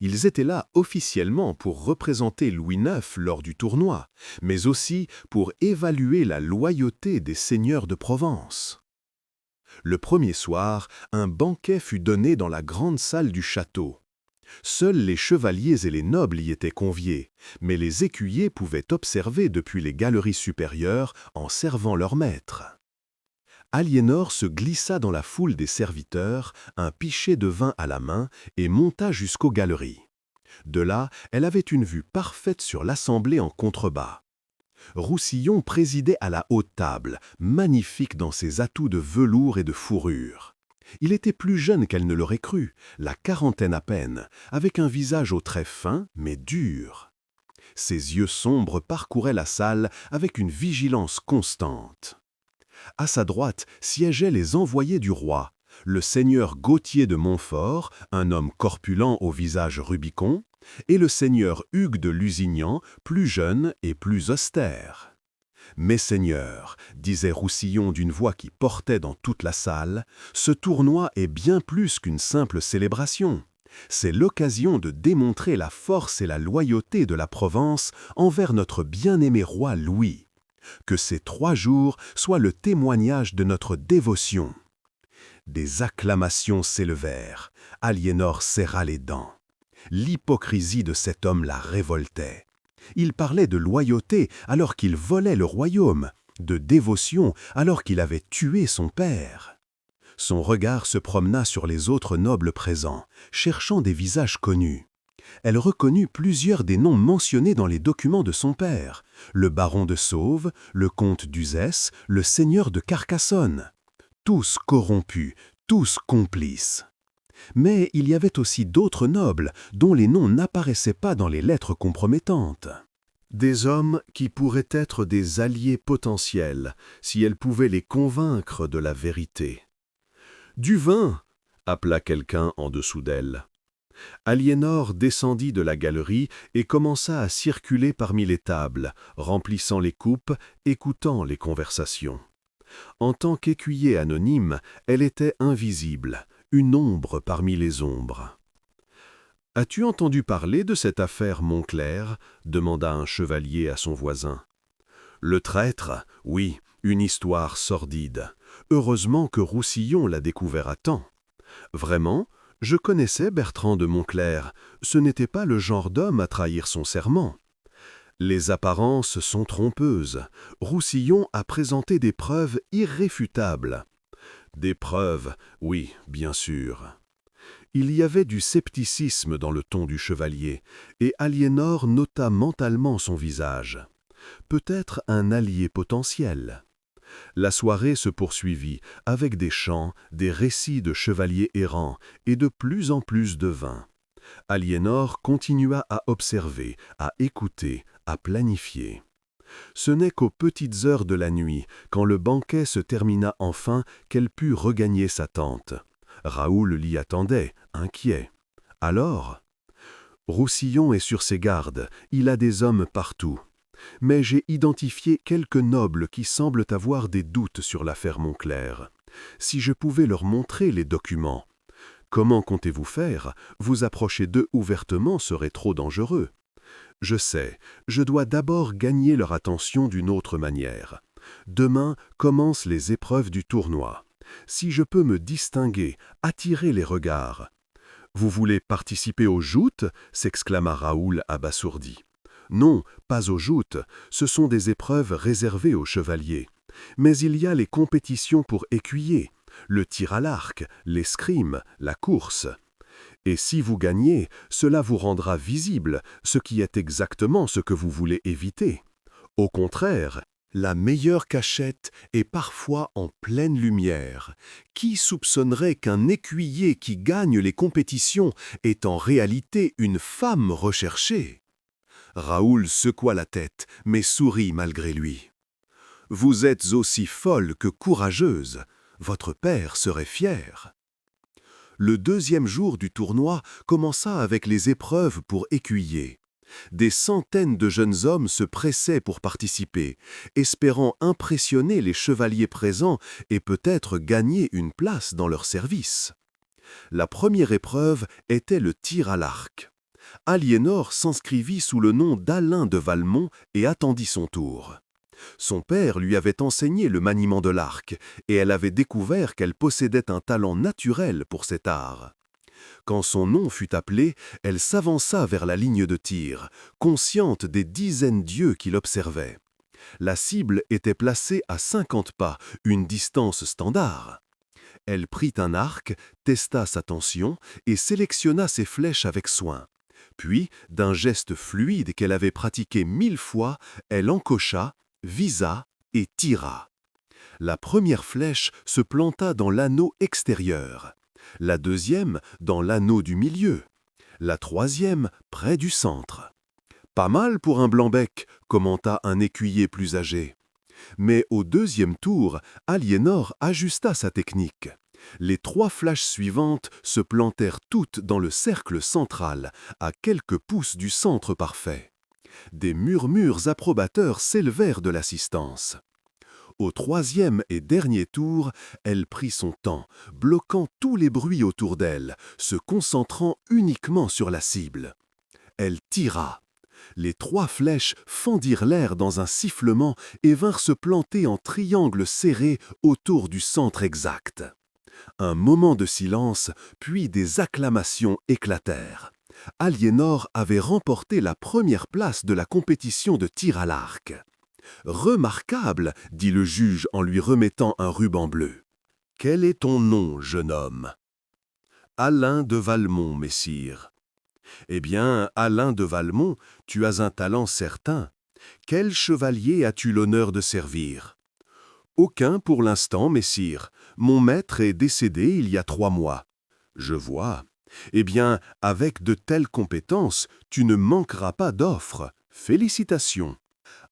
A: Ils étaient là officiellement pour représenter Louis IX lors du tournoi, mais aussi pour évaluer la loyauté des seigneurs de Provence. Le premier soir, un banquet fut donné dans la grande salle du château. Seuls les chevaliers et les nobles y étaient conviés, mais les écuyers pouvaient observer depuis les galeries supérieures en servant leur maître. Aliénor se glissa dans la foule des serviteurs, un pichet de vin à la main, et monta jusqu'aux galeries. De là, elle avait une vue parfaite sur l'assemblée en contrebas. Roussillon présidait à la haute table, magnifique dans ses atouts de velours et de fourrure. Il était plus jeune qu'elle ne l'aurait cru, la quarantaine à peine, avec un visage aux traits fins mais durs. Ses yeux sombres parcouraient la salle avec une vigilance constante. À sa droite siégeaient les envoyés du roi, le seigneur Gauthier de Montfort, un homme corpulent au visage rubicond, et le seigneur Hugues de Lusignan, plus jeune et plus austère. « Messeigneurs, disait Roussillon d'une voix qui portait dans toute la salle, ce tournoi est bien plus qu'une simple célébration. C'est l'occasion de démontrer la force et la loyauté de la Provence envers notre bien-aimé roi Louis. Que ces 3 jours soient le témoignage de notre dévotion. » Des acclamations s'élevèrent. Aliénor serra les dents. L'hypocrisie de cet homme la révoltait. Il parlait de loyauté alors qu'il volait le royaume, de dévotion alors qu'il avait tué son père. Son regard se promena sur les autres nobles présents, cherchant des visages connus. Elle reconnut plusieurs des noms mentionnés dans les documents de son père, le baron de Sauve, le comte d'Uzès, le seigneur de Carcassonne. Tous corrompus, tous complices. Mais il y avait aussi d'autres nobles dont les noms n'apparaissaient pas dans les lettres compromettantes. Des hommes qui pourraient être des alliés potentiels si elle pouvait les convaincre de la vérité. « Du vin !» appela quelqu'un en dessous d'elle. Aliénor descendit de la galerie et commença à circuler parmi les tables, remplissant les coupes, écoutant les conversations. En tant qu'écuyer anonyme, elle était invisible, une ombre parmi les ombres. « As-tu entendu parler de cette affaire Montclair » demanda un chevalier à son voisin. « Le traître, oui, une histoire sordide. Heureusement que Roussillon l'a découvert à temps. Vraiment, je connaissais Bertrand de Montclair, ce n'était pas le genre d'homme à trahir son serment. Les apparences sont trompeuses. Roussillon a présenté des preuves irréfutables. Des preuves, oui, bien sûr. » Il y avait du scepticisme dans le ton du chevalier, et Aliénor nota mentalement son visage. peut-être un allié potentiel. La soirée se poursuivit avec des chants, des récits de chevaliers errants et de plus en plus de vin. Aliénor continua à observer, à écouter, à planifier. Ce n'est qu'aux petites heures de la nuit, quand le banquet se termina enfin, qu'elle put regagner sa tente. Raoul l'y attendait, inquiet. Alors, Roussillon est sur ses gardes, il a des hommes partout. Mais j'ai identifié quelques nobles qui semblent avoir des doutes sur l'affaire Montclair. Si je pouvais leur montrer les documents. Comment comptez-vous faire? Vous approcher d'eux ouvertement serait trop dangereux. Je sais, je dois d'abord gagner leur attention d'une autre manière. Demain commencent les épreuves du tournoi. Si je peux me distinguer, attirer les regards. Vous voulez participer aux joutes? S'exclama Raoul abasourdi. Non, pas aux joutes, ce sont des épreuves réservées aux chevaliers. Mais il y a les compétitions pour écuyers, le tir à l'arc, l'escrime, la course. Et si vous gagnez, cela vous rendra visible, ce qui est exactement ce que vous voulez éviter. Au contraire, la meilleure cachette est parfois en pleine lumière. Qui soupçonnerait qu'un écuyer qui gagne les compétitions est en réalité une femme recherchée? Raoul secoua la tête, mais sourit malgré lui. « Vous êtes aussi folle que courageuse. Votre père serait fier. » Le deuxième jour du tournoi commença avec les épreuves pour écuyers. Des centaines de jeunes hommes se pressaient pour participer, espérant impressionner les chevaliers présents et peut-être gagner une place dans leur service. La première épreuve était le tir à l'arc. Aliénor s'inscrivit sous le nom d'Alain de Valmont et attendit son tour. Son père lui avait enseigné le maniement de l'arc, et elle avait découvert qu'elle possédait un talent naturel pour cet art. Quand son nom fut appelé, elle s'avança vers la ligne de tir, consciente des dizaines d'yeux qui l'observaient. La cible était placée à 50 pas, une distance standard. Elle prit un arc, testa sa tension et sélectionna ses flèches avec soin. Puis, d'un geste fluide qu'elle avait pratiqué 1000 fois, elle encocha, visa et tira. La première flèche se planta dans l'anneau extérieur, la deuxième dans l'anneau du milieu, la troisième près du centre. « Pas mal pour un blanc-bec », commenta un écuyer plus âgé. Mais au deuxième tour, Aliénor ajusta sa technique. Les 3 flèches suivantes se plantèrent toutes dans le cercle central, à quelques pouces du centre parfait. Des murmures approbateurs s'élevèrent de l'assistance. Au troisième et dernier tour, elle prit son temps, bloquant tous les bruits autour d'elle, se concentrant uniquement sur la cible. Elle tira. Les 3 flèches fendirent l'air dans un sifflement et vinrent se planter en triangle serré autour du centre exact. Un moment de silence, puis des acclamations éclatèrent. Aliénor avait remporté la première place de la compétition de tir à l'arc. « Remarquable !» dit le juge en lui remettant un ruban bleu. « Quel est ton nom, jeune homme ?»« Alain de Valmont, messire. »« Eh bien, Alain de Valmont, tu as un talent certain. Quel chevalier as-tu l'honneur de servir ?»« Aucun pour l'instant, messire. Mon maître est décédé il y a 3 mois. »« Je vois. Eh bien, avec de telles compétences, tu ne manqueras pas d'offres. Félicitations. »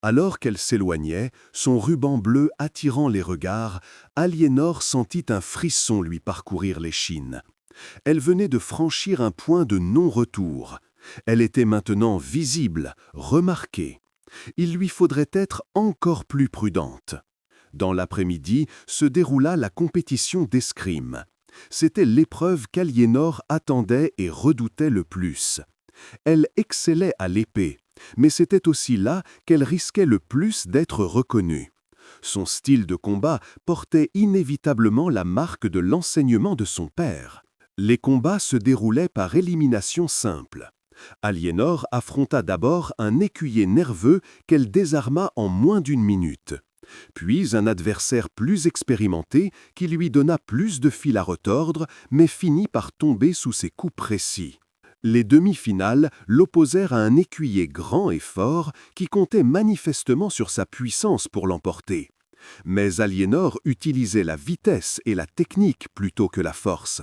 A: Alors qu'elle s'éloignait, son ruban bleu attirant les regards, Aliénor sentit un frisson lui parcourir l'échine. Elle venait de franchir un point de non-retour. Elle était maintenant visible, remarquée. Il lui faudrait être encore plus prudente. Dans l'après-midi se déroula la compétition d'escrime. C'était l'épreuve qu'Aliénor attendait et redoutait le plus. Elle excellait à l'épée, mais c'était aussi là qu'elle risquait le plus d'être reconnue. Son style de combat portait inévitablement la marque de l'enseignement de son père. Les combats se déroulaient par élimination simple. Aliénor affronta d'abord un écuyer nerveux qu'elle désarma en moins d'1 minute. Puis un adversaire plus expérimenté qui lui donna plus de fil à retordre, mais finit par tomber sous ses coups précis. Les demi-finales l'opposèrent à un écuyer grand et fort qui comptait manifestement sur sa puissance pour l'emporter. Mais Aliénor utilisait la vitesse et la technique plutôt que la force,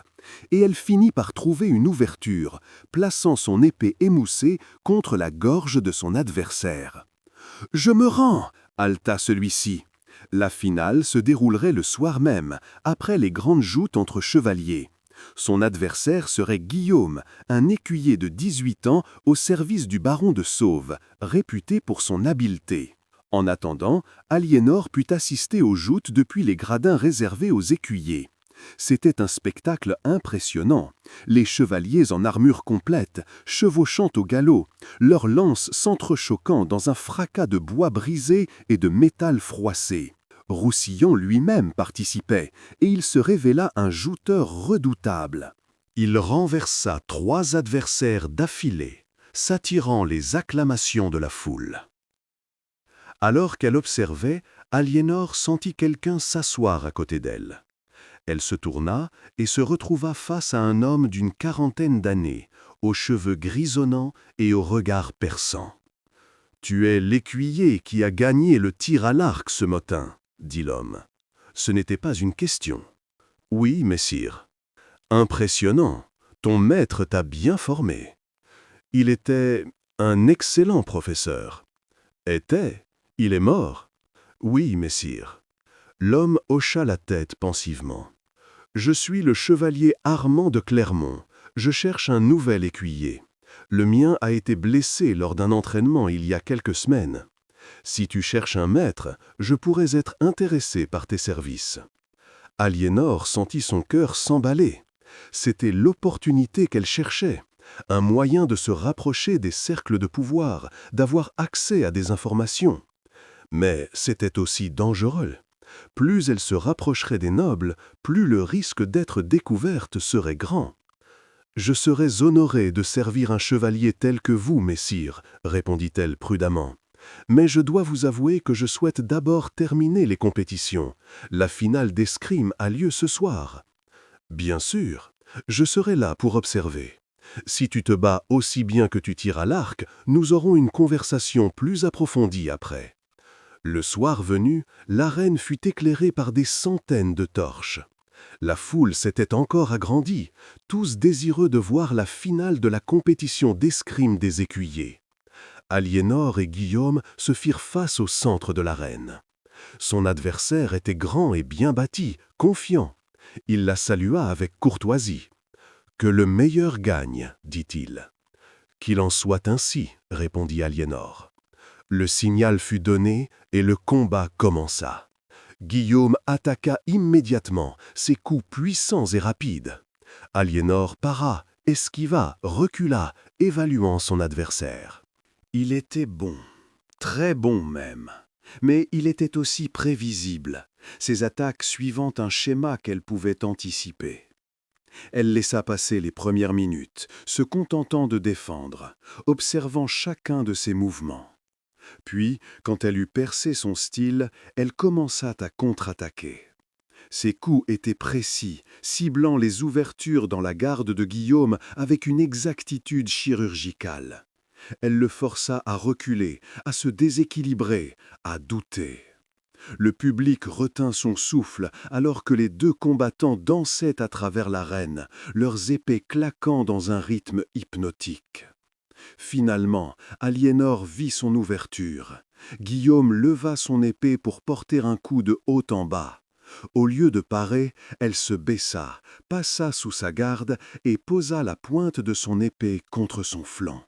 A: et elle finit par trouver une ouverture, plaçant son épée émoussée contre la gorge de son adversaire. « Je me rends !» haleta celui-ci. La finale se déroulerait le soir même, après les grandes joutes entre chevaliers. Son adversaire serait Guillaume, un écuyer de 18 ans au service du baron de Sauve, réputé pour son habileté. En attendant, Aliénor put assister aux joutes depuis les gradins réservés aux écuyers. C'était un spectacle impressionnant. Les chevaliers en armure complète, chevauchant au galop, leurs lances s'entrechoquant dans un fracas de bois brisé et de métal froissé. Roussillon lui-même participait, et il se révéla un jouteur redoutable. Il renversa 3 adversaires d'affilée, s'attirant les acclamations de la foule. Alors qu'elle observait, Aliénor sentit quelqu'un s'asseoir à côté d'elle. Elle se tourna et se retrouva face à un homme d'une 40aine d'années, aux cheveux grisonnants et au regard perçant. « Tu es l'écuyer qui a gagné le tir à l'arc ce matin, » dit l'homme. Ce n'était pas une question. « Oui, messire. »« Impressionnant. Ton maître t'a bien formé. »« Il était un excellent professeur. »« Était. Il est mort. »« Oui, messire. » L'homme hocha la tête pensivement. « Je suis le chevalier Armand de Clermont. Je cherche un nouvel écuyer. Le mien a été blessé lors d'un entraînement il y a quelques semaines. Si tu cherches un maître, je pourrais être intéressé par tes services. » Aliénor sentit son cœur s'emballer. C'était l'opportunité qu'elle cherchait, un moyen de se rapprocher des cercles de pouvoir, d'avoir accès à des informations. Mais c'était aussi dangereux. Plus elle se rapprocherait des nobles, plus le risque d'être découverte serait grand. « Je serais honorée de servir un chevalier tel que vous, messire, » répondit-elle prudemment. « Mais je dois vous avouer que je souhaite d'abord terminer les compétitions. La finale d'escrime a lieu ce soir. »« Bien sûr, je serai là pour observer. Si tu te bats aussi bien que tu tires à l'arc, nous aurons une conversation plus approfondie après. » Le soir venu, l'arène fut éclairée par des centaines de torches. La foule s'était encore agrandie, tous désireux de voir la finale de la compétition d'escrime des écuyers. Aliénor et Guillaume se firent face au centre de l'arène. Son adversaire était grand et bien bâti, confiant. Il la salua avec courtoisie. « Que le meilleur gagne, » dit-il. « Qu'il en soit ainsi, » répondit Aliénor. Le signal fut donné et le combat commença. Guillaume attaqua immédiatement, ses coups puissants et rapides. Aliénor para, esquiva, recula, évaluant son adversaire. Il était bon, très bon même, mais il était aussi prévisible, ses attaques suivant un schéma qu'elle pouvait anticiper. Elle laissa passer les premières minutes, se contentant de défendre, observant chacun de ses mouvements. Puis, quand elle eut percé son style, elle commença à contre-attaquer. Ses coups étaient précis, ciblant les ouvertures dans la garde de Guillaume avec une exactitude chirurgicale. Elle le força à reculer, à se déséquilibrer, à douter. Le public retint son souffle alors que les 2 combattants dansaient à travers l'arène, leurs épées claquant dans un rythme hypnotique. Finalement, Aliénor vit son ouverture. Guillaume leva son épée pour porter un coup de haut en bas. Au lieu de parer, elle se baissa, passa sous sa garde et posa la pointe de son épée contre son flanc.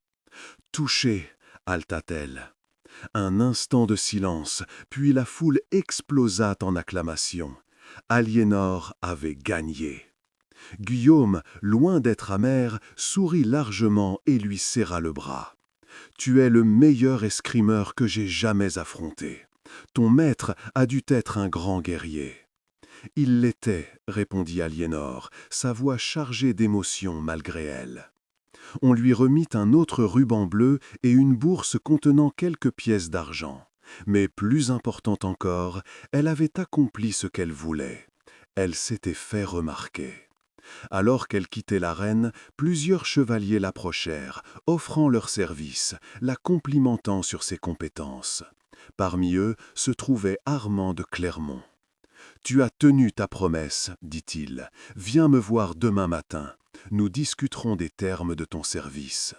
A: « Touché !» haleta-t-elle. Un instant de silence, puis la foule explosa en acclamations. Aliénor avait gagné. Guillaume, loin d'être amer, sourit largement et lui serra le bras. « Tu es le meilleur escrimeur que j'ai jamais affronté. Ton maître a dû être un grand guerrier. » « Il l'était, » répondit Aliénor, sa voix chargée d'émotion malgré elle. On lui remit un autre ruban bleu et une bourse contenant quelques pièces d'argent. Mais plus important encore, elle avait accompli ce qu'elle voulait. Elle s'était fait remarquer. Alors qu'elle quittait l'arène, plusieurs chevaliers l'approchèrent, offrant leur service, la complimentant sur ses compétences. Parmi eux se trouvait Armand de Clermont. « Tu as tenu ta promesse, dit-il. Viens me voir demain matin. Nous discuterons des termes de ton service. »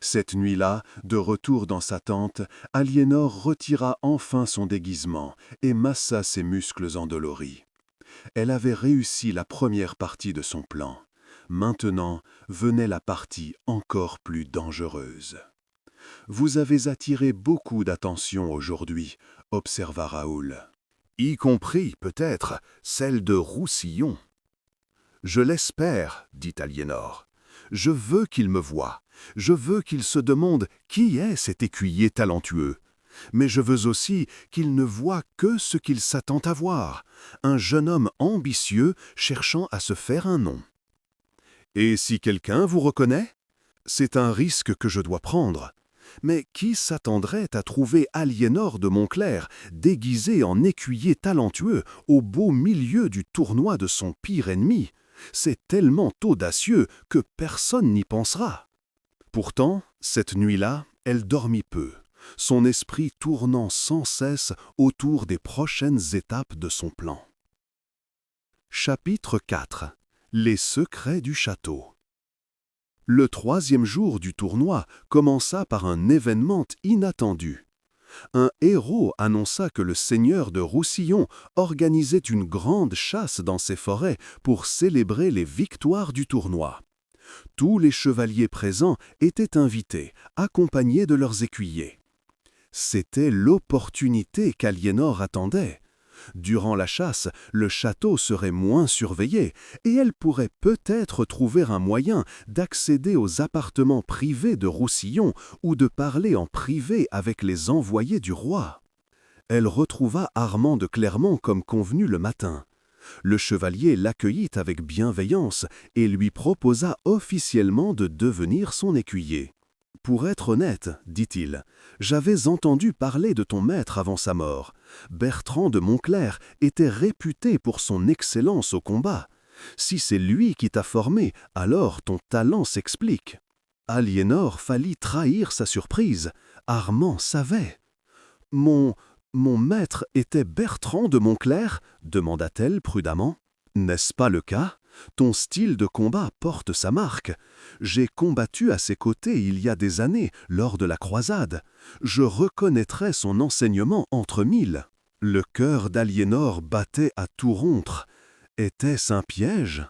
A: Cette nuit-là, de retour dans sa tente, Aliénor retira enfin son déguisement et massa ses muscles endoloris. Elle avait réussi la première partie de son plan. Maintenant venait la partie encore plus dangereuse. « Vous avez attiré beaucoup d'attention aujourd'hui, » observa Raoul. « Y compris, peut-être, celle de Roussillon. »« Je l'espère, » dit Aliénor. « Je veux qu'il me voie. Je veux qu'il se demande qui est cet écuyer talentueux. Mais je veux aussi qu'il ne voie que ce qu'il s'attend à voir, un jeune homme ambitieux cherchant à se faire un nom. Et si quelqu'un vous reconnaît, c'est un risque que je dois prendre. Mais qui s'attendrait à trouver Aliénor de Montclair déguisée en écuyer talentueux au beau milieu du tournoi de son pire ennemi? C'est tellement audacieux que personne n'y pensera. » Pourtant, cette nuit-là, elle dormit peu, son esprit tournant sans cesse autour des prochaines étapes de son plan. Chapitre 4. Les secrets du château. Le 3e jour du tournoi commença par un événement inattendu. Un héros annonça que le seigneur de Roussillon organisait une grande chasse dans ses forêts pour célébrer les victoires du tournoi. Tous les chevaliers présents étaient invités, accompagnés de leurs écuyers. C'était l'opportunité qu'Aliénor attendait. Durant la chasse, le château serait moins surveillé et elle pourrait peut-être trouver un moyen d'accéder aux appartements privés de Roussillon ou de parler en privé avec les envoyés du roi. Elle retrouva Armand de Clermont comme convenu le matin. Le chevalier l'accueillit avec bienveillance et lui proposa officiellement de devenir son écuyer. « Pour être honnête, dit-il, j'avais entendu parler de ton maître avant sa mort. Bertrand de Montclair était réputé pour son excellence au combat. Si c'est lui qui t'a formé, alors ton talent s'explique. » Aliénor faillit trahir sa surprise. Armand savait. « Mon maître était Bertrand de Montclair ?» demanda-t-elle prudemment. « N'est-ce pas le cas ? Ton style de combat porte sa marque. J'ai combattu à ses côtés il y a des années, lors de la croisade. Je reconnaîtrais son enseignement entre mille. » Le cœur d'Aliénor battait à tout rompre. Était-ce un piège?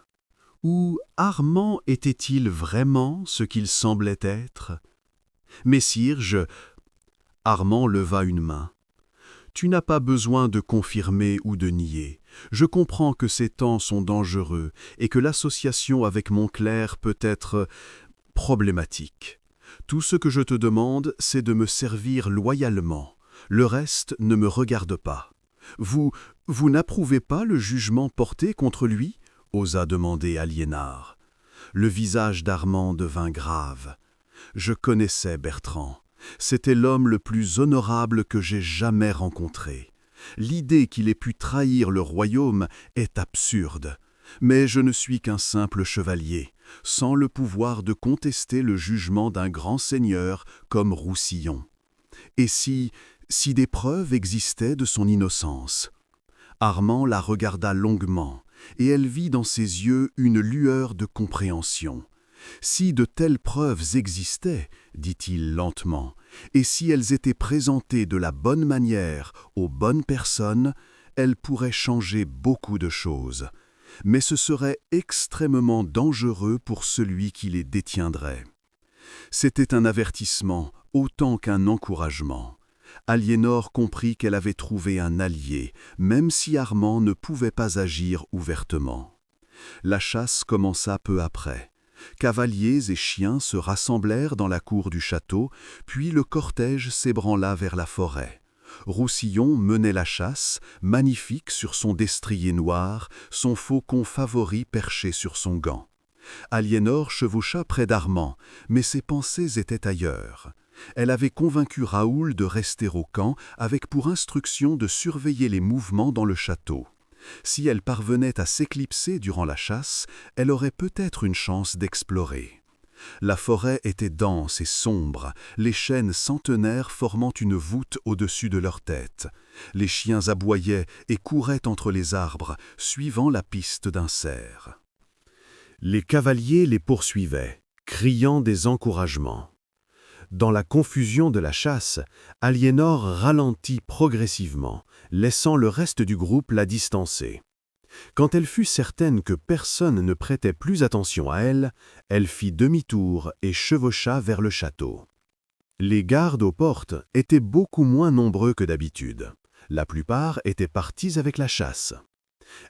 A: Ou Armand était-il vraiment ce qu'il semblait être? « Messire, Armand leva une main. « Tu n'as pas besoin de confirmer ou de nier. Je comprends que ces temps sont dangereux et que l'association avec Montclair peut être problématique. Tout ce que je te demande, c'est de me servir loyalement. Le reste ne me regarde pas. Vous n'approuvez pas le jugement porté contre lui ?» osa demander Aliénor. Le visage d'Armand devint grave. « Je connaissais Bertrand. C'était l'homme le plus honorable que j'ai jamais rencontré. L'idée qu'il ait pu trahir le royaume est absurde. Mais je ne suis qu'un simple chevalier, sans le pouvoir de contester le jugement d'un grand seigneur comme Roussillon. Et si des preuves existaient de son innocence ?» Armand la regarda longuement, et elle vit dans ses yeux une lueur de compréhension. « Si de telles preuves existaient, dit-il lentement, et si elles étaient présentées de la bonne manière aux bonnes personnes, elles pourraient changer beaucoup de choses. Mais ce serait extrêmement dangereux pour celui qui les détiendrait. » C'était un avertissement autant qu'un encouragement. Aliénor comprit qu'elle avait trouvé un allié, même si Armand ne pouvait pas agir ouvertement. La chasse commença peu après. Cavaliers et chiens se rassemblèrent dans la cour du château, puis le cortège s'ébranla vers la forêt. Roussillon menait la chasse, magnifique sur son destrier noir, son faucon favori perché sur son gant. Aliénor chevaucha près d'Armand, mais ses pensées étaient ailleurs. Elle avait convaincu Raoul de rester au camp avec pour instruction de surveiller les mouvements dans le château. Si elle parvenait à s'éclipser durant la chasse, elle aurait peut-être une chance d'explorer. La forêt était dense et sombre, les chênes centenaires formant une voûte au-dessus de leur tête. Les chiens aboyaient et couraient entre les arbres, suivant la piste d'un cerf. Les cavaliers les poursuivaient, criant des encouragements. Dans la confusion de la chasse, Aliénor ralentit progressivement, laissant le reste du groupe la distancer. Quand elle fut certaine que personne ne prêtait plus attention à elle, elle fit demi-tour et chevaucha vers le château. Les gardes aux portes étaient beaucoup moins nombreux que d'habitude. La plupart étaient partis avec la chasse.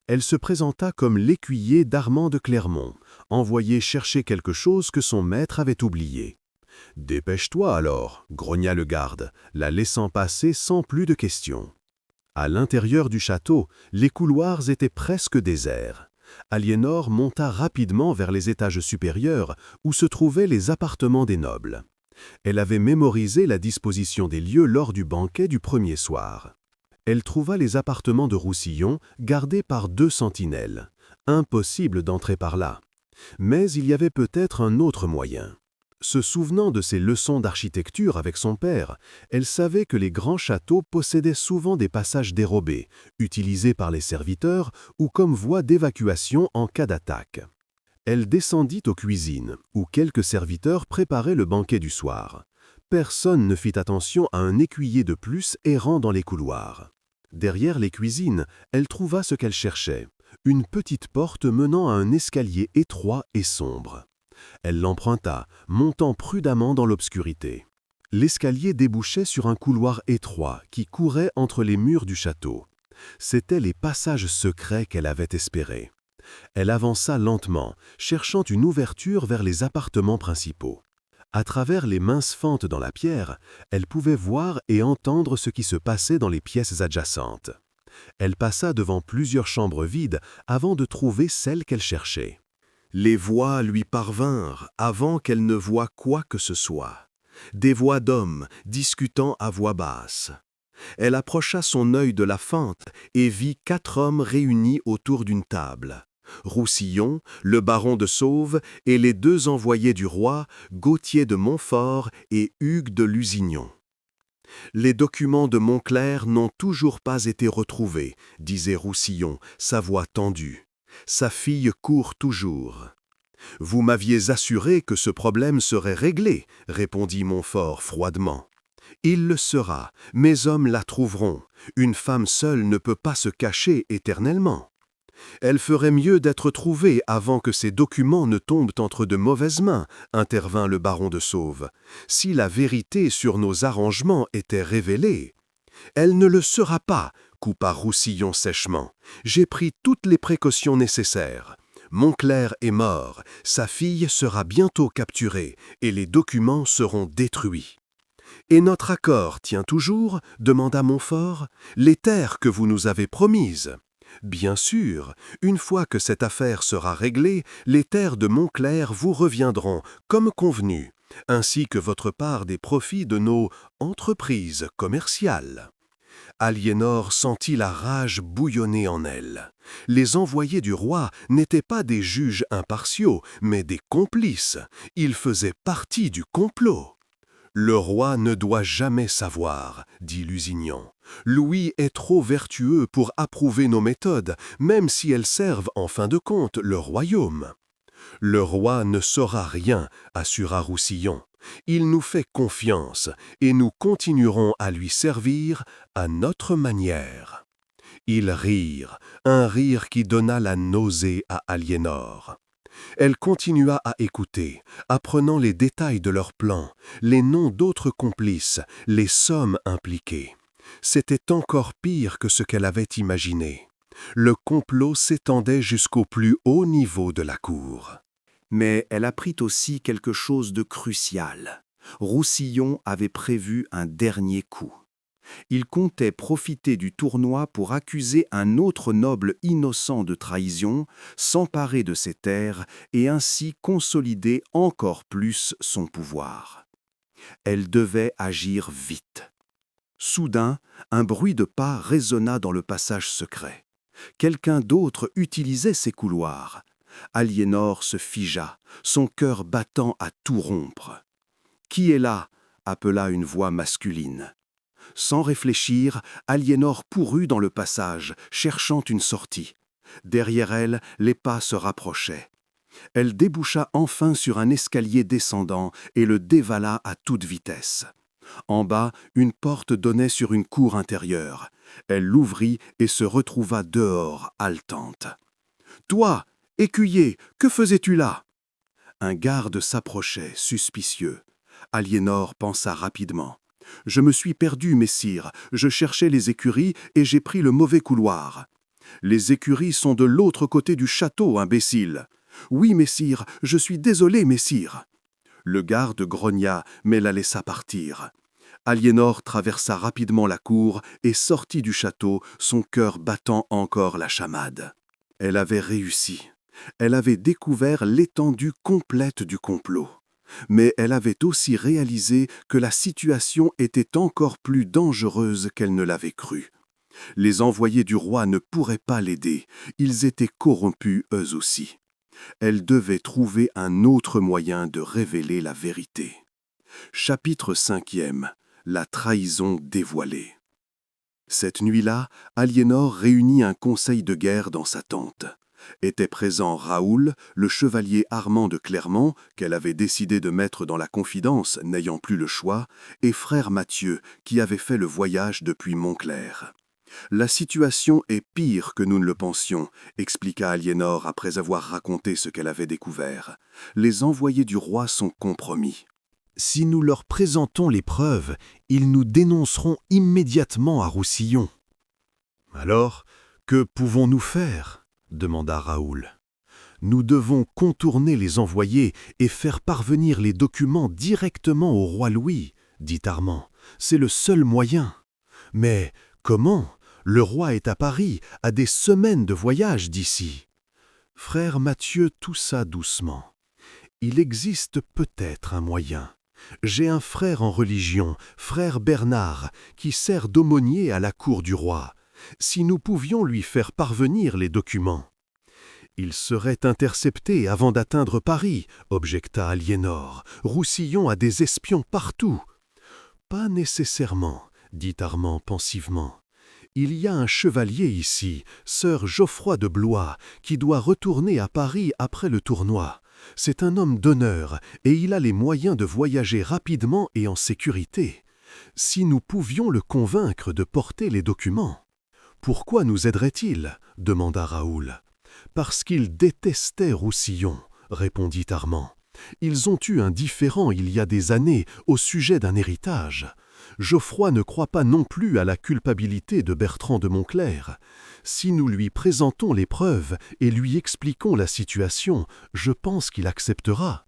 A: Elle se présenta comme l'écuyer d'Armand de Clermont, envoyé chercher quelque chose que son maître avait oublié. « Dépêche-toi alors », grogna le garde, la laissant passer sans plus de questions. À l'intérieur du château, les couloirs étaient presque déserts. Aliénor monta rapidement vers les étages supérieurs où se trouvaient les appartements des nobles. Elle avait mémorisé la disposition des lieux lors du banquet du premier soir. Elle trouva les appartements de Roussillon gardés par 2 sentinelles. Impossible d'entrer par là. Mais il y avait peut-être un autre moyen. Se souvenant de ses leçons d'architecture avec son père, elle savait que les grands châteaux possédaient souvent des passages dérobés, utilisés par les serviteurs ou comme voie d'évacuation en cas d'attaque. Elle descendit aux cuisines, où quelques serviteurs préparaient le banquet du soir. Personne ne fit attention à un écuyer de plus errant dans les couloirs. Derrière les cuisines, elle trouva ce qu'elle cherchait, une petite porte menant à un escalier étroit et sombre. Elle l'emprunta, montant prudemment dans l'obscurité. L'escalier débouchait sur un couloir étroit qui courait entre les murs du château. C'étaient les passages secrets qu'elle avait espérés. Elle avança lentement, cherchant une ouverture vers les appartements principaux. À travers les minces fentes dans la pierre, elle pouvait voir et entendre ce qui se passait dans les pièces adjacentes. Elle passa devant plusieurs chambres vides avant de trouver celle qu'elle cherchait. Les voix lui parvinrent avant qu'elle ne voie quoi que ce soit. Des voix d'hommes discutant à voix basse. Elle approcha son œil de la fente et vit 4 hommes réunis autour d'une table. Roussillon, le baron de Sauve et les 2 envoyés du roi, Gauthier de Montfort et Hugues de Lusignan. « Les documents de Montclair n'ont toujours pas été retrouvés, disait Roussillon, sa voix tendue. Sa fille court toujours. « Vous m'aviez assuré que ce problème serait réglé, répondit Montfort froidement. Il le sera, mes hommes la trouveront. Une femme seule ne peut pas se cacher éternellement. Elle ferait mieux d'être trouvée avant que ces documents ne tombent entre de mauvaises mains, intervint le baron de Sauve. Si la vérité sur nos arrangements était révélée. Elle ne le sera pas, coupa Roussillon sèchement. J'ai pris toutes les précautions nécessaires. Montclair est mort, sa fille sera bientôt capturée et les documents seront détruits. Et notre accord tient toujours, demanda Montfort, les terres que vous nous avez promises. Bien sûr, une fois que cette affaire sera réglée, les terres de Montclair vous reviendront, comme convenu, ainsi que votre part des profits de nos entreprises commerciales. Aliénor sentit la rage bouillonner en elle. Les envoyés du roi n'étaient pas des juges impartiaux, mais des complices. Ils faisaient partie du complot. Le roi ne doit jamais savoir, dit Lusignan. Louis est trop vertueux pour approuver nos méthodes, même si elles servent en fin de compte le royaume. Le roi ne saura rien, assura Roussillon. Il nous fait confiance et nous continuerons à lui servir à notre manière. Ils rirent, un rire qui donna la nausée à Aliénor. Elle continua à écouter, apprenant les détails de leur plan, les noms d'autres complices, les sommes impliquées. C'était encore pire que ce qu'elle avait imaginé. Le complot s'étendait jusqu'au plus haut niveau de la cour.
B: Mais elle apprit aussi quelque chose de crucial. Roussillon avait prévu un dernier coup. Il comptait profiter du tournoi pour accuser un autre noble innocent de trahison, s'emparer de ses terres et ainsi consolider encore plus son pouvoir. Elle devait agir vite. Soudain, un bruit de pas résonna dans le passage secret. Quelqu'un d'autre utilisait ces couloirs. Aliénor se figea, son cœur battant à tout rompre. « Qui est là ?» appela une voix masculine. Sans réfléchir, Aliénor courut dans le passage, cherchant une sortie. Derrière elle, les pas se rapprochaient. Elle déboucha enfin sur un escalier descendant et le dévala à toute vitesse. En bas, une porte donnait sur une cour intérieure. Elle l'ouvrit et se retrouva dehors, haletante. « Toi, écuyer, que faisais-tu là ?» Un garde s'approchait, suspicieux. Aliénor pensa rapidement. « Je me suis perdu, messire. Je cherchais les écuries et j'ai pris le mauvais couloir. »« Les écuries sont de l'autre côté du château, imbécile. »« Oui, messire, je suis désolé, messire. » Le garde grogna, mais la laissa partir. Aliénor traversa rapidement la cour et sortit du château, son cœur battant encore la chamade. Elle avait réussi. Elle avait découvert l'étendue complète du complot. Mais elle avait aussi réalisé que la situation était encore plus dangereuse qu'elle ne l'avait cru. Les envoyés du roi ne pourraient pas l'aider, ils étaient corrompus eux aussi. Elle devait trouver un autre moyen de révéler la vérité. Chapitre 5e. La trahison dévoilée. Cette nuit-là, Aliénor réunit un conseil de guerre dans sa tente. Étaient présents Raoul, le chevalier Armand de Clermont, qu'elle avait décidé de mettre dans la confidence, n'ayant plus le choix, et frère Mathieu, qui avait fait le voyage depuis Montclair. « La situation est pire que nous ne le pensions », expliqua Aliénor après avoir raconté ce qu'elle avait découvert. « Les envoyés du roi sont compromis. »
A: Si nous leur présentons les preuves, ils nous dénonceront immédiatement à Roussillon. « Alors, que pouvons-nous faire ?» demanda Raoul. « Nous devons contourner les envoyés et faire parvenir les documents directement au roi Louis, dit Armand. C'est le seul moyen. Mais comment ? Le roi est à Paris, à des semaines de voyage d'ici. » Frère Mathieu toussa doucement. « Il existe peut-être un moyen. J'ai un frère en religion, frère Bernard, qui sert d'aumônier à la cour du roi. Si nous pouvions lui faire parvenir les documents. »« Il serait intercepté avant d'atteindre Paris, objecta Aliénor. Roussillon a des espions partout. »« Pas nécessairement, dit Armand pensivement. Il y a un chevalier ici, sœur Geoffroy de Blois, qui doit retourner à Paris après le tournoi. C'est un homme d'honneur et il a les moyens de voyager rapidement et en sécurité. Si nous pouvions le convaincre de porter les documents. »« Pourquoi nous aiderait-il » demanda Raoul. « Parce qu'il détestait Roussillon, répondit Armand. Ils ont eu un différend il y a des années au sujet d'un héritage. Geoffroy ne croit pas non plus à la culpabilité de Bertrand de Montclair. Si nous lui présentons les preuves et lui expliquons la situation, je pense qu'il acceptera.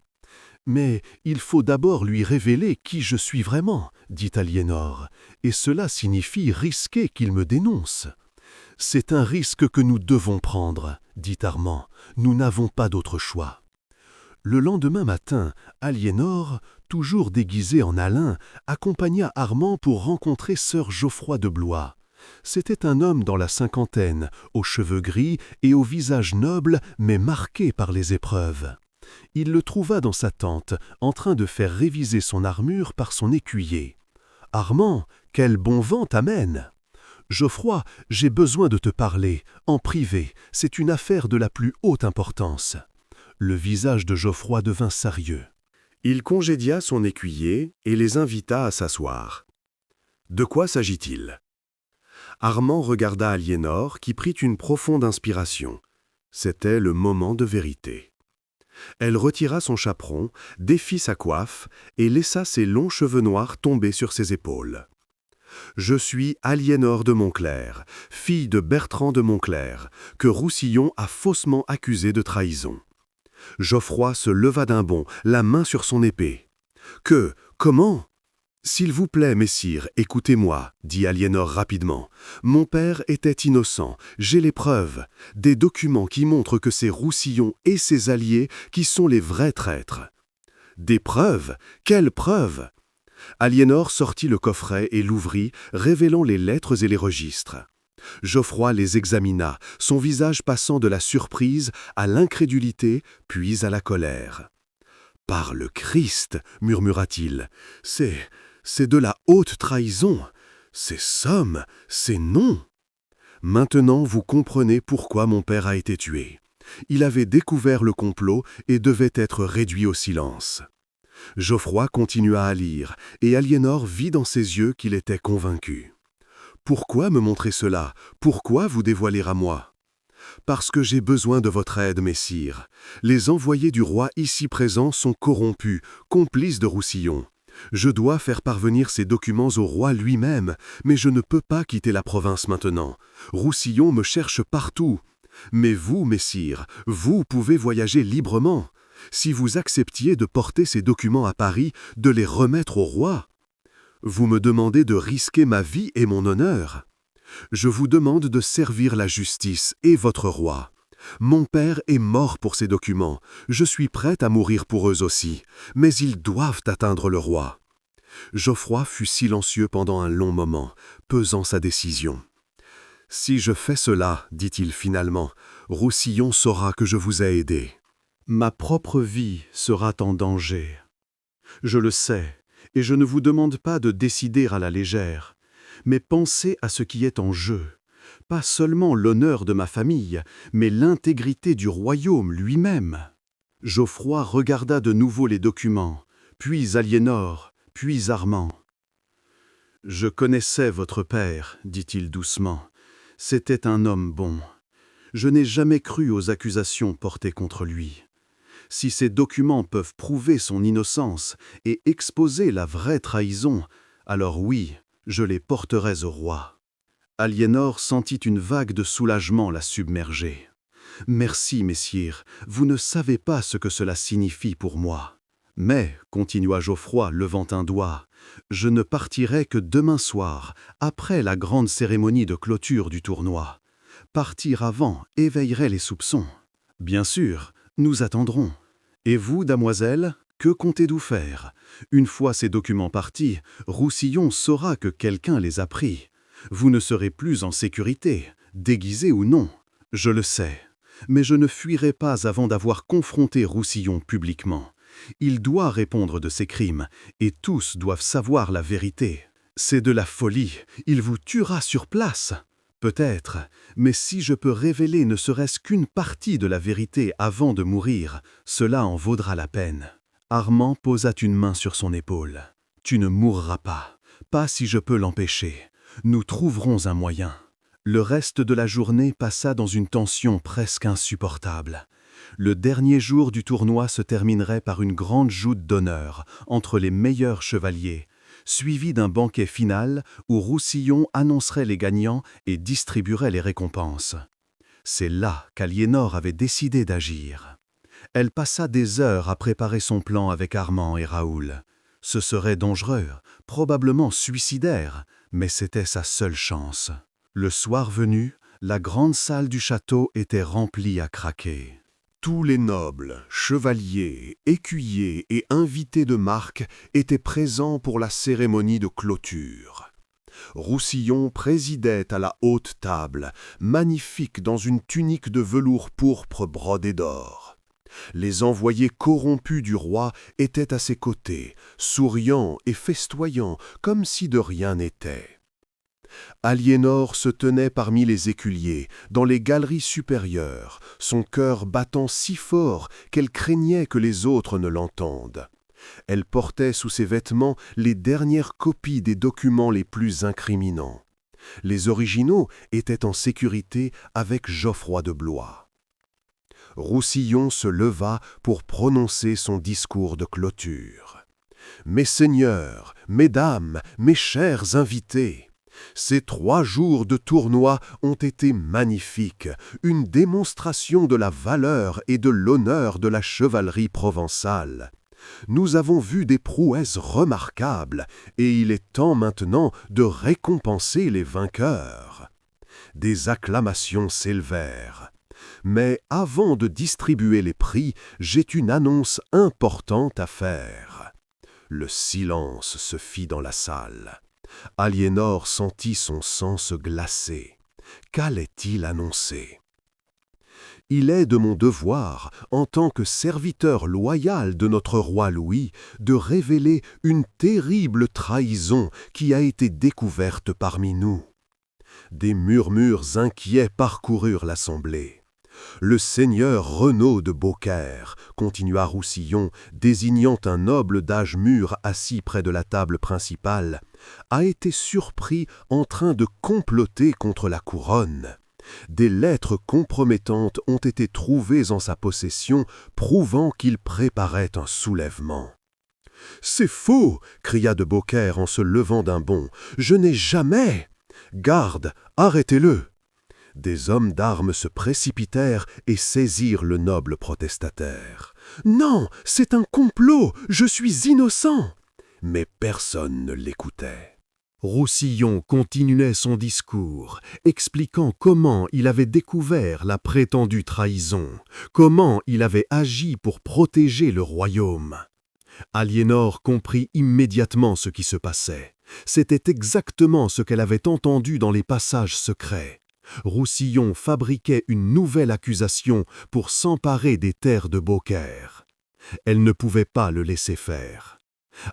A: Mais il faut d'abord lui révéler qui je suis vraiment, dit Aliénor, et cela signifie risquer qu'il me dénonce. C'est un risque que nous devons prendre, dit Armand. Nous n'avons pas d'autre choix. Le lendemain matin, Aliénor, toujours déguisée en Alain, accompagna Armand pour rencontrer sœur Geoffroy de Blois. C'était un homme dans la cinquantaine, aux cheveux gris et au visage noble mais marqué par les épreuves. Il le trouva dans sa tente, en train de faire réviser son armure par son écuyer. « Armand, quel bon vent t'amène !»« Geoffroy, j'ai besoin de te parler, en privé, c'est une affaire de la plus haute importance. » Le visage de Geoffroy devint sérieux. Il congédia son écuyer et les invita à s'asseoir. De quoi s'agit-il ? Armand regarda Aliénor, qui prit une profonde inspiration. C'était le moment de vérité. Elle retira son chaperon, défit sa coiffe et laissa ses longs cheveux noirs tomber sur ses épaules. « Je suis Aliénor de Montclair, fille de Bertrand de Montclair, que Roussillon a faussement accusé de trahison. » Geoffroy se leva d'un bond, la main sur son épée. « Comment ?»« S'il vous plaît, messire, écoutez-moi, dit Aliénor rapidement. Mon père était innocent, j'ai les preuves, des documents qui montrent que c'est Roussillon et ses alliés qui sont les vrais traîtres. » « Des preuves ? Quelles preuves ?» Aliénor sortit le coffret et l'ouvrit, révélant les lettres et les registres. Geoffroy les examina, son visage passant de la surprise à l'incrédulité, puis à la colère. « Par le Christ, murmura-t-il, c'est de la haute trahison. C'est somme, c'est non. Maintenant vous comprenez pourquoi mon père a été tué. Il avait découvert le complot et devait être réduit au silence. » Geoffroy continua à lire, et Aliénor vit dans ses yeux qu'il était convaincu. « Pourquoi me montrer cela? Pourquoi vous dévoiler à moi? » « Parce que j'ai besoin de votre aide, messire. Les envoyés du roi ici présents sont corrompus, complices de Roussillon. Je dois faire parvenir ces documents au roi lui-même, mais je ne peux pas quitter la province maintenant. Roussillon me cherche partout. Mais vous, messire, vous pouvez voyager librement. Si vous acceptiez de porter ces documents à Paris, de les remettre au roi. Vous me demandez de risquer ma vie et mon honneur. Je vous demande de servir la justice et votre roi. Mon père est mort pour ces documents. Je suis prête à mourir pour eux aussi, mais ils doivent atteindre le roi. » Geoffroy fut silencieux pendant un long moment, pesant sa décision. « Si je fais cela, dit-il finalement, Roussillon saura que je vous ai aidé. Ma propre vie sera en danger. Je le sais, et je ne vous demande pas de décider à la légère. Mais pensez à ce qui est en jeu, pas seulement l'honneur de ma famille, mais l'intégrité du royaume lui-même. » Geoffroy regarda de nouveau les documents, puis Aliénor, puis Armand. « Je connaissais votre père, dit-il doucement. C'était un homme bon. Je n'ai jamais cru aux accusations portées contre lui. Si ces documents peuvent prouver son innocence et exposer la vraie trahison, alors oui, je les porterai au roi. » Aliénor sentit une vague de soulagement la submerger. « Merci, messire, vous ne savez pas ce que cela signifie pour moi. Mais, continua Geoffroy, levant un doigt, je ne partirai que demain soir, après la grande cérémonie de clôture du tournoi. Partir avant éveillerait les soupçons. Bien sûr, nous attendrons. Et vous, damoiselle, que comptez-vous faire? Une fois ces documents partis, Roussillon saura que quelqu'un les a pris. Vous ne serez plus en sécurité, déguisé ou non. Je le sais. Mais je ne fuirai pas avant d'avoir confronté Roussillon publiquement. Il doit répondre de ses crimes, et tous doivent savoir la vérité. C'est de la folie, il vous tuera sur place. Peut-être, mais si je peux révéler ne serait-ce qu'une partie de la vérité avant de mourir, cela en vaudra la peine. » Armand posa une main sur son épaule. « Tu ne mourras pas si je peux l'empêcher. Nous trouverons un moyen. » Le reste de la journée passa dans une tension presque insupportable. Le dernier jour du tournoi se terminerait par une grande joute d'honneur entre les meilleurs chevaliers, suivi d'un banquet final où Roussillon annoncerait les gagnants et distribuerait les récompenses. C'est là qu'Aliénor avait décidé d'agir. Elle passa des heures à préparer son plan avec Armand et Raoul. Ce serait dangereux, probablement suicidaire, mais c'était sa seule chance. Le soir venu, la grande salle du château était remplie à craquer. Tous les nobles, chevaliers, écuyers et invités de marque étaient présents pour la cérémonie de clôture. Roussillon présidait à la haute table, magnifique dans une tunique de velours pourpre brodée d'or. Les envoyés corrompus du roi étaient à ses côtés, souriants et festoyants, comme si de rien n'était. Aliénor se tenait parmi les éculiers, dans les galeries supérieures, son cœur battant si fort qu'elle craignait que les autres ne l'entendent. Elle portait sous ses vêtements les dernières copies des documents les plus incriminants. Les originaux étaient en sécurité avec Geoffroy de Blois. Roussillon se leva pour prononcer son discours de clôture. « Mes seigneurs, mesdames, mes chers invités, ces 3 jours de tournoi ont été magnifiques, une démonstration de la valeur et de l'honneur de la chevalerie provençale. Nous avons vu des prouesses remarquables, et il est temps maintenant de récompenser les vainqueurs. » Des acclamations s'élevèrent. Mais avant de distribuer les prix, j'ai une annonce importante à faire. Le silence se fit dans la salle. Aliénor sentit son sang se glacer. Qu'allait-il annoncer? Il est de mon devoir, en tant que serviteur loyal de notre roi Louis, de révéler une terrible trahison qui a été découverte parmi nous. Des murmures inquiets parcoururent l'assemblée. Le seigneur Renaud de Beaucaire, continua Roussillon, désignant un noble d'âge mûr assis près de la table principale, a été surpris en train de comploter contre la couronne. Des lettres compromettantes ont été trouvées en sa possession, prouvant qu'il préparait un soulèvement. « C'est faux !» cria de Beaucaire en se levant d'un bond. « Je n'ai jamais... » « Garde, arrêtez-le !» Des hommes d'armes se précipitèrent et saisirent le noble protestataire. « Non, c'est un complot, je suis innocent !» Mais personne ne l'écoutait. Roussillon continuait son discours, expliquant comment il avait découvert la prétendue trahison, comment il avait agi pour protéger le royaume. Aliénor comprit immédiatement ce qui se passait. C'était exactement ce qu'elle avait entendu dans les passages secrets. Roussillon fabriquait une nouvelle accusation pour s'emparer des terres de Beaucaire. Elle ne pouvait pas le laisser faire.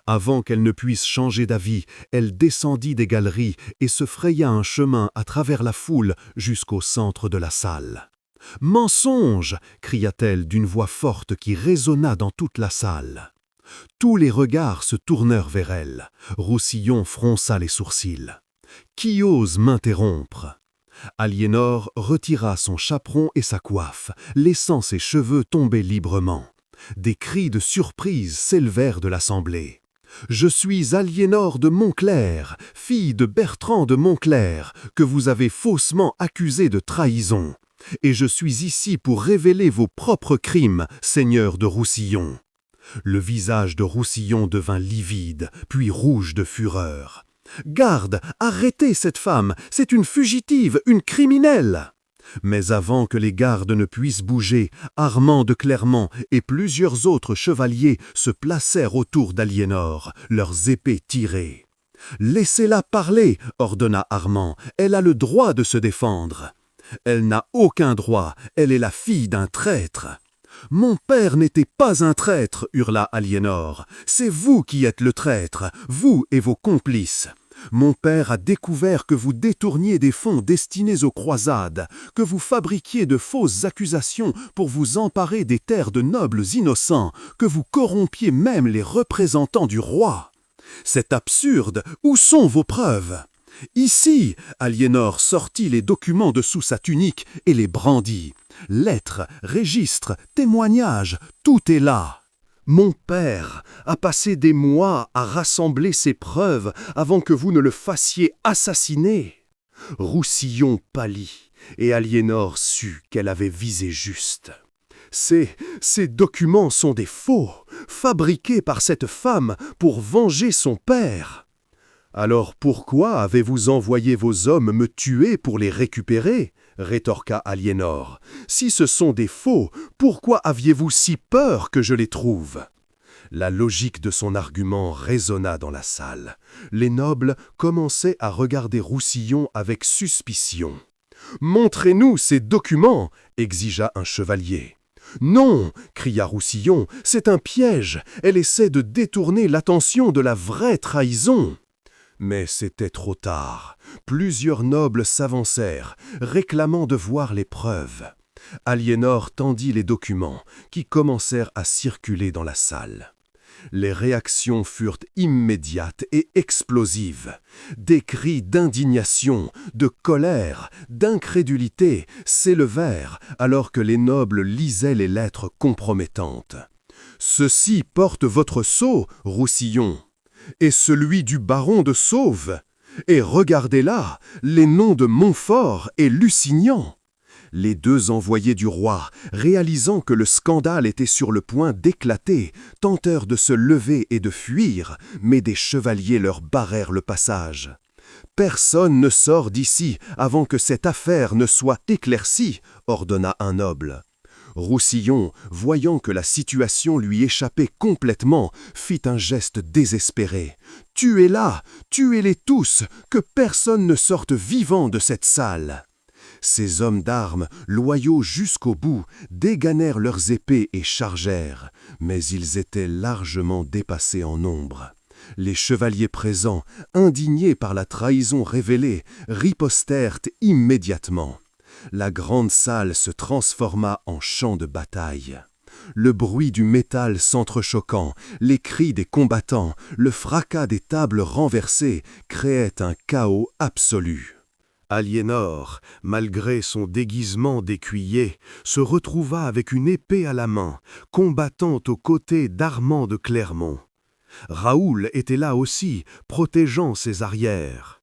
A: Avant qu'elle ne puisse changer d'avis, elle descendit des galeries et se fraya un chemin à travers la foule jusqu'au centre de la salle. « Mensonge !» cria-t-elle d'une voix forte qui résonna dans toute la salle. Tous les regards se tournèrent vers elle. Roussillon fronça les sourcils. « Qui ose m'interrompre ?» Aliénor retira son chaperon et sa coiffe, laissant ses cheveux tomber librement. Des cris de surprise s'élevèrent de l'assemblée. « Je suis Aliénor de Montclair, fille de Bertrand de Montclair, que vous avez faussement accusée de trahison. Et je suis ici pour révéler vos propres crimes, seigneur de Roussillon. » Le visage de Roussillon devint livide, puis rouge de fureur. « Garde, arrêtez cette femme, c'est une fugitive, une criminelle !» Mais avant que les gardes ne puissent bouger, Armand de Clermont et plusieurs autres chevaliers se placèrent autour d'Aliénor, leurs épées tirées. « Laissez-la parler !» ordonna Armand, « elle a le droit de se défendre. »« Elle n'a aucun droit, elle est la fille d'un traître. » « Mon père n'était pas un traître, hurla Aliénor. C'est vous qui êtes le traître, vous et vos complices. Mon père a découvert que vous détourniez des fonds destinés aux croisades, que vous fabriquiez de fausses accusations pour vous emparer des terres de nobles innocents, que vous corrompiez même les représentants du roi. C'est absurde, où sont vos preuves ? Ici, Aliénor sortit les documents de sous sa tunique et les brandit. Lettres, registres, témoignages, tout est là. Mon père a passé des mois à rassembler ces preuves avant que vous ne le fassiez assassiner. Roussillon pâlit et Aliénor sut qu'elle avait visé juste. Ces documents sont des faux, fabriqués par cette femme pour venger son père. Alors pourquoi avez-vous envoyé vos hommes me tuer pour les récupérer ? Rétorqua Aliénor. Si ce sont des faux, pourquoi aviez-vous si peur que je les trouve ? La logique de son argument résonna dans la salle. Les nobles commençaient à regarder Roussillon avec suspicion. « Montrez-nous ces documents !» exigea un chevalier. « Non !» cria Roussillon, « c'est un piège. Elle essaie de détourner l'attention de la vraie trahison. » Mais c'était trop tard. Plusieurs nobles s'avancèrent, réclamant de voir les preuves. Aliénor tendit les documents, qui commencèrent à circuler dans la salle. Les réactions furent immédiates et explosives. Des cris d'indignation, de colère, d'incrédulité s'élevèrent alors que les nobles lisaient les lettres compromettantes. « Ceci porte votre sceau, Roussillon, et celui du baron de Sauve. Et regardez là, les noms de Montfort et Lusignan. » Les deux envoyés du roi, réalisant que le scandale était sur le point d'éclater, tentèrent de se lever et de fuir, mais des chevaliers leur barrèrent le passage. « Personne ne sort d'ici avant que cette affaire ne soit éclaircie, » ordonna un noble. Roussillon, voyant que la situation lui échappait complètement, fit un geste désespéré. « Tuez-la, tuez-les tous, que personne ne sorte vivant de cette salle !» Ces hommes d'armes, loyaux jusqu'au bout, dégainèrent leurs épées et chargèrent, mais ils étaient largement dépassés en nombre. Les chevaliers présents, indignés par la trahison révélée, ripostèrent immédiatement. La grande salle se transforma en champ de bataille. Le bruit du métal s'entrechoquant, les cris des combattants, le fracas des tables renversées créaient un chaos absolu. Aliénor, malgré son déguisement d'écuyer, se retrouva avec une épée à la main, combattant aux côtés d'Armand de Clermont. Raoul était là aussi, protégeant ses arrières.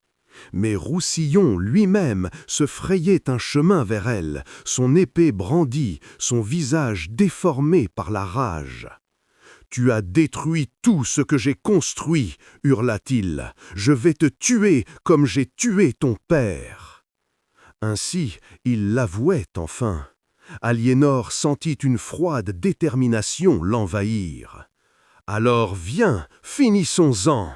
A: Mais Roussillon lui-même se frayait un chemin vers elle, son épée brandie, son visage déformé par la rage. « Tu as détruit tout ce que j'ai construit, hurla-t-il. Je vais te tuer comme j'ai tué ton père. » Ainsi, il l'avouait enfin. Aliénor sentit une froide détermination l'envahir. « Alors viens, finissons-en !»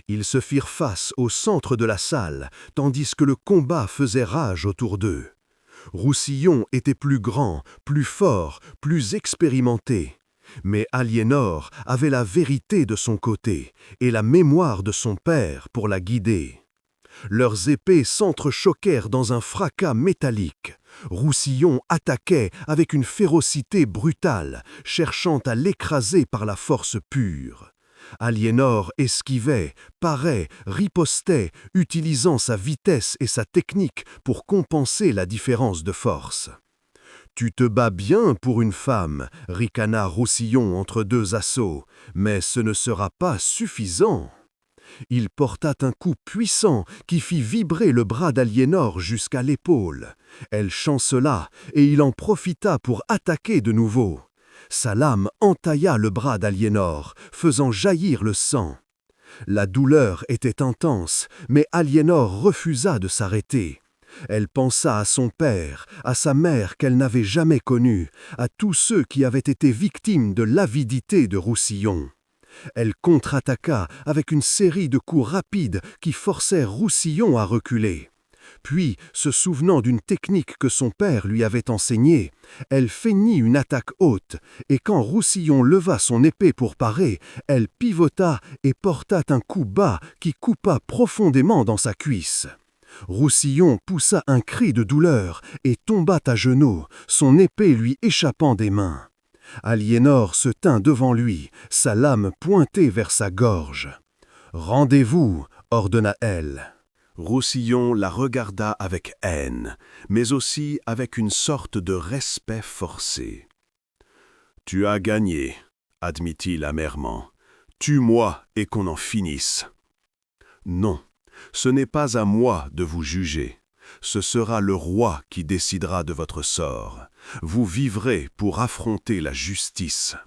A: Ils se firent face au centre de la salle, tandis que le combat faisait rage autour d'eux. Roussillon était plus grand, plus fort, plus expérimenté. Mais Aliénor avait la vérité de son côté et la mémoire de son père pour la guider. Leurs épées s'entrechoquèrent dans un fracas métallique. Roussillon attaquait avec une férocité brutale, cherchant à l'écraser par la force pure. Aliénor esquivait, parait, ripostait, utilisant sa vitesse et sa technique pour compenser la différence de force. « Tu te bats bien pour une femme, ricana Roussillon entre deux assauts, mais ce ne sera pas suffisant. » Il porta un coup puissant qui fit vibrer le bras d'Aliénor jusqu'à l'épaule. Elle chancela et il en profita pour attaquer de nouveau. Sa lame entailla le bras d'Aliénor, faisant jaillir le sang. La douleur était intense, mais Aliénor refusa de s'arrêter. Elle pensa à son père, à sa mère qu'elle n'avait jamais connue, à tous ceux qui avaient été victimes de l'avidité de Roussillon. Elle contre-attaqua avec une série de coups rapides qui forcèrent Roussillon à reculer. Puis, se souvenant d'une technique que son père lui avait enseignée, elle feignit une attaque haute, et quand Roussillon leva son épée pour parer, elle pivota et porta un coup bas qui coupa profondément dans sa cuisse. Roussillon poussa un cri de douleur et tomba à genoux, son épée lui échappant des mains. Aliénor se tint devant lui, sa lame pointée vers sa gorge. « Rendez-vous » ordonna-elle. Roussillon la regarda avec haine, mais aussi avec une sorte de respect forcé. « Tu as gagné, » admit-il amèrement. « Tue-moi et qu'on en finisse. »« Non, ce n'est pas à moi de vous juger. Ce sera le roi qui décidera de votre sort. Vous vivrez pour affronter la justice. »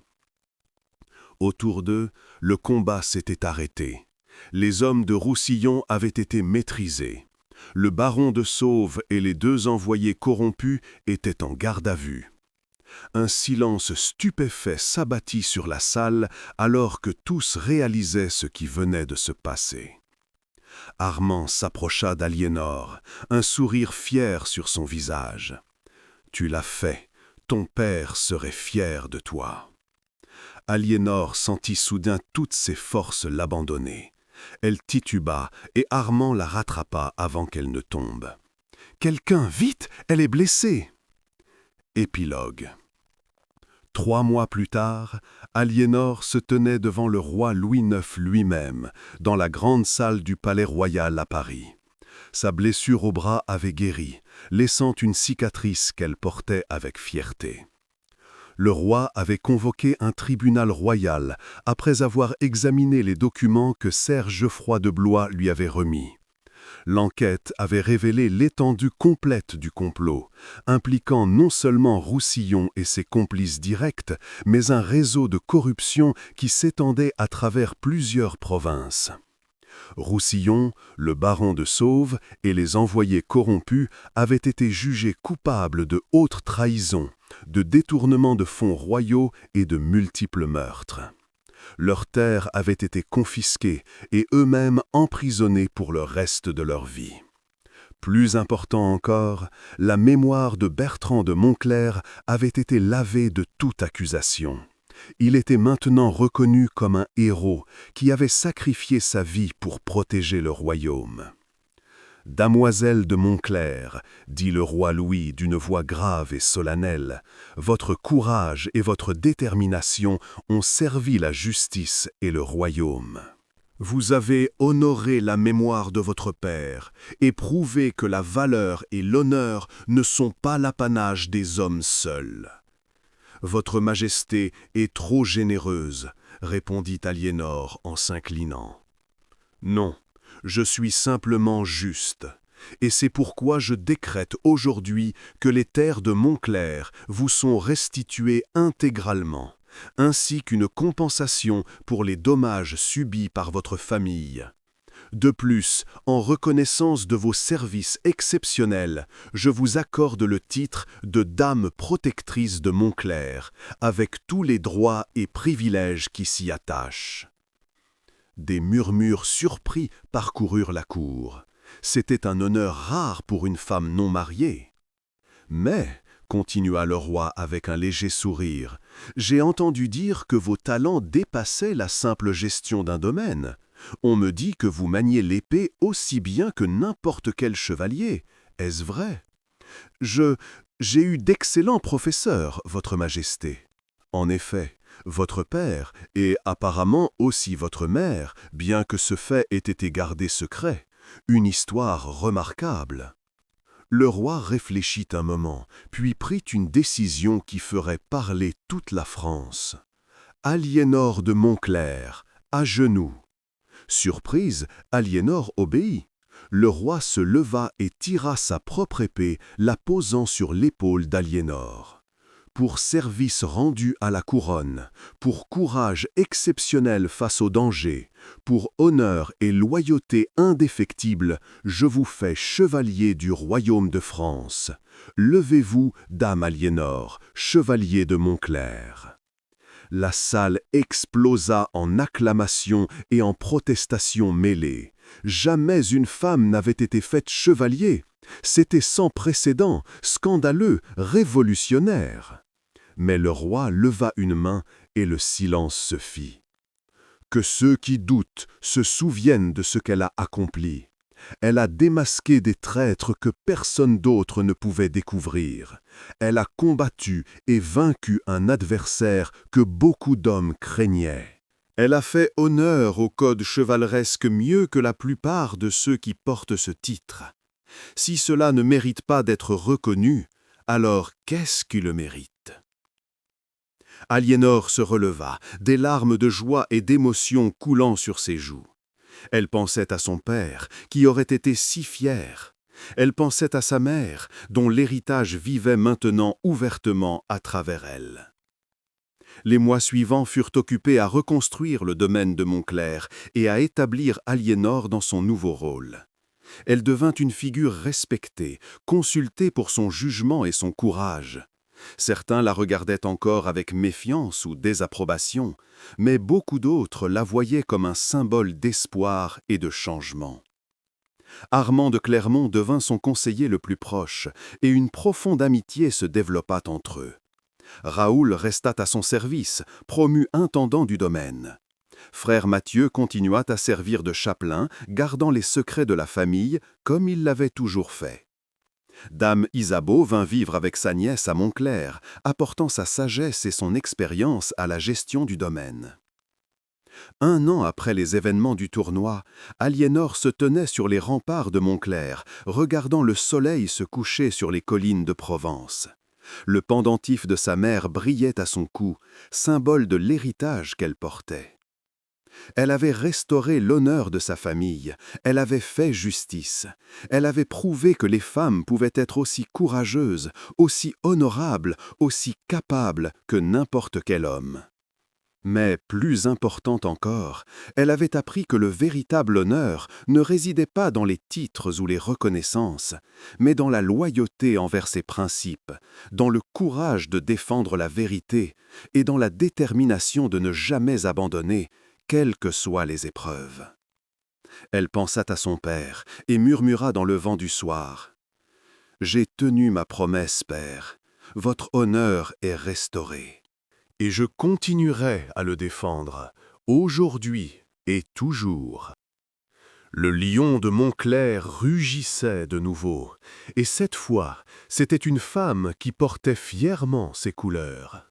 A: Autour d'eux, le combat s'était arrêté. Les hommes de Roussillon avaient été maîtrisés. Le baron de Sauve et les deux envoyés corrompus étaient en garde à vue. Un silence stupéfait s'abattit sur la salle alors que tous réalisaient ce qui venait de se passer. Armand s'approcha d'Aliénor, un sourire fier sur son visage. « Tu l'as fait, ton père serait fier de toi. » Aliénor sentit soudain toutes ses forces l'abandonner. Elle tituba et Armand la rattrapa avant qu'elle ne tombe. « Quelqu'un, vite, elle est blessée !» Épilogue. 3 mois plus tard, Aliénor se tenait devant le roi Louis IX lui-même, dans la grande salle du Palais Royal à Paris. Sa blessure au bras avait guéri, laissant une cicatrice qu'elle portait avec fierté. Le roi avait convoqué un tribunal royal après avoir examiné les documents que Serge Geoffroy de Blois lui avait remis. L'enquête avait révélé l'étendue complète du complot, impliquant non seulement Roussillon et ses complices directs, mais un réseau de corruption qui s'étendait à travers plusieurs provinces. Roussillon, le baron de Sauve et les envoyés corrompus avaient été jugés coupables de haute trahison, de détournement de fonds royaux et de multiples meurtres. Leurs terres avaient été confisquées et eux-mêmes emprisonnés pour le reste de leur vie. Plus important encore, la mémoire de Bertrand de Montclers avait été lavée de toute accusation. Il était maintenant reconnu comme un héros qui avait sacrifié sa vie pour protéger le royaume. « Damoiselle de Montclers, dit le roi Louis d'une voix grave et solennelle, votre courage et votre détermination ont servi la justice et le royaume. Vous avez honoré la mémoire de votre père et prouvé que la valeur et l'honneur ne sont pas l'apanage des hommes seuls. Votre majesté est trop généreuse, répondit Aliénor en s'inclinant. Non, je suis simplement juste, et c'est pourquoi je décrète aujourd'hui que les terres de Montclers vous sont restituées intégralement, ainsi qu'une compensation pour les dommages subis par votre famille. De plus, en reconnaissance de vos services exceptionnels, je vous accorde le titre de Dame protectrice de Montclers, avec tous les droits et privilèges qui s'y attachent. » Des murmures surpris parcoururent la cour. C'était un honneur rare pour une femme non mariée. « Mais, continua le roi avec un léger sourire, j'ai entendu dire que vos talents dépassaient la simple gestion d'un domaine. On me dit que vous maniez l'épée aussi bien que n'importe quel chevalier. Est-ce vrai? J'ai eu d'excellents professeurs, votre majesté. En effet, votre père, et apparemment aussi votre mère, bien que ce fait ait été gardé secret, une histoire remarquable. » Le roi réfléchit un moment, puis prit une décision qui ferait parler toute la France. Aliénor de Montclers, à genoux. Surprise, Aliénor obéit. Le roi se leva et tira sa propre épée, la posant sur l'épaule d'Aliénor. Pour service rendu à la couronne, pour courage exceptionnel face au danger, pour honneur et loyauté indéfectible, je vous fais chevalier du royaume de France. Levez-vous, dame Aliénor, chevalier de Montclers. La salle explosa en acclamations et en protestations mêlées. Jamais une femme n'avait été faite chevalier. C'était sans précédent, scandaleux, révolutionnaire. Mais le roi leva une main et le silence se fit. Que ceux qui doutent se souviennent de ce qu'elle a accompli. Elle a démasqué des traîtres que personne d'autre ne pouvait découvrir. Elle a combattu et vaincu un adversaire que beaucoup d'hommes craignaient. Elle a fait honneur au code chevaleresque mieux que la plupart de ceux qui portent ce titre. Si cela ne mérite pas d'être reconnu, alors qu'est-ce qui le mérite? Aliénor se releva, des larmes de joie et d'émotion coulant sur ses joues. Elle pensait à son père, qui aurait été si fier. Elle pensait à sa mère, dont l'héritage vivait maintenant ouvertement à travers elle. Les mois suivants furent occupés à reconstruire le domaine de Montclers et à établir Aliénor dans son nouveau rôle. Elle devint une figure respectée, consultée pour son jugement et son courage. Certains la regardaient encore avec méfiance ou désapprobation, mais beaucoup d'autres la voyaient comme un symbole d'espoir et de changement. Armand de Clermont devint son conseiller le plus proche, et une profonde amitié se développa entre eux. Raoul resta à son service, promu intendant du domaine. Frère Mathieu continua à servir de chapelain, gardant les secrets de la famille, comme il l'avait toujours fait. Dame Isabeau vint vivre avec sa nièce à Montclers, apportant sa sagesse et son expérience à la gestion du domaine. Un an après les événements du tournoi, Aliénor se tenait sur les remparts de Montclers, regardant le soleil se coucher sur les collines de Provence. Le pendentif de sa mère brillait à son cou, symbole de l'héritage qu'elle portait. Elle avait restauré l'honneur de sa famille, elle avait fait justice, elle avait prouvé que les femmes pouvaient être aussi courageuses, aussi honorables, aussi capables que n'importe quel homme. Mais plus importante encore, elle avait appris que le véritable honneur ne résidait pas dans les titres ou les reconnaissances, mais dans la loyauté envers ses principes, dans le courage de défendre la vérité et dans la détermination de ne jamais abandonner, quelles que soient les épreuves.
B: Elle pensa à son père et murmura dans le vent du soir. « J'ai tenu ma promesse, père. Votre honneur est restauré. »
A: Et je continuerai à le défendre, aujourd'hui et toujours. Le lion de Montclair rugissait de nouveau, et cette fois, c'était une femme qui portait fièrement ses couleurs.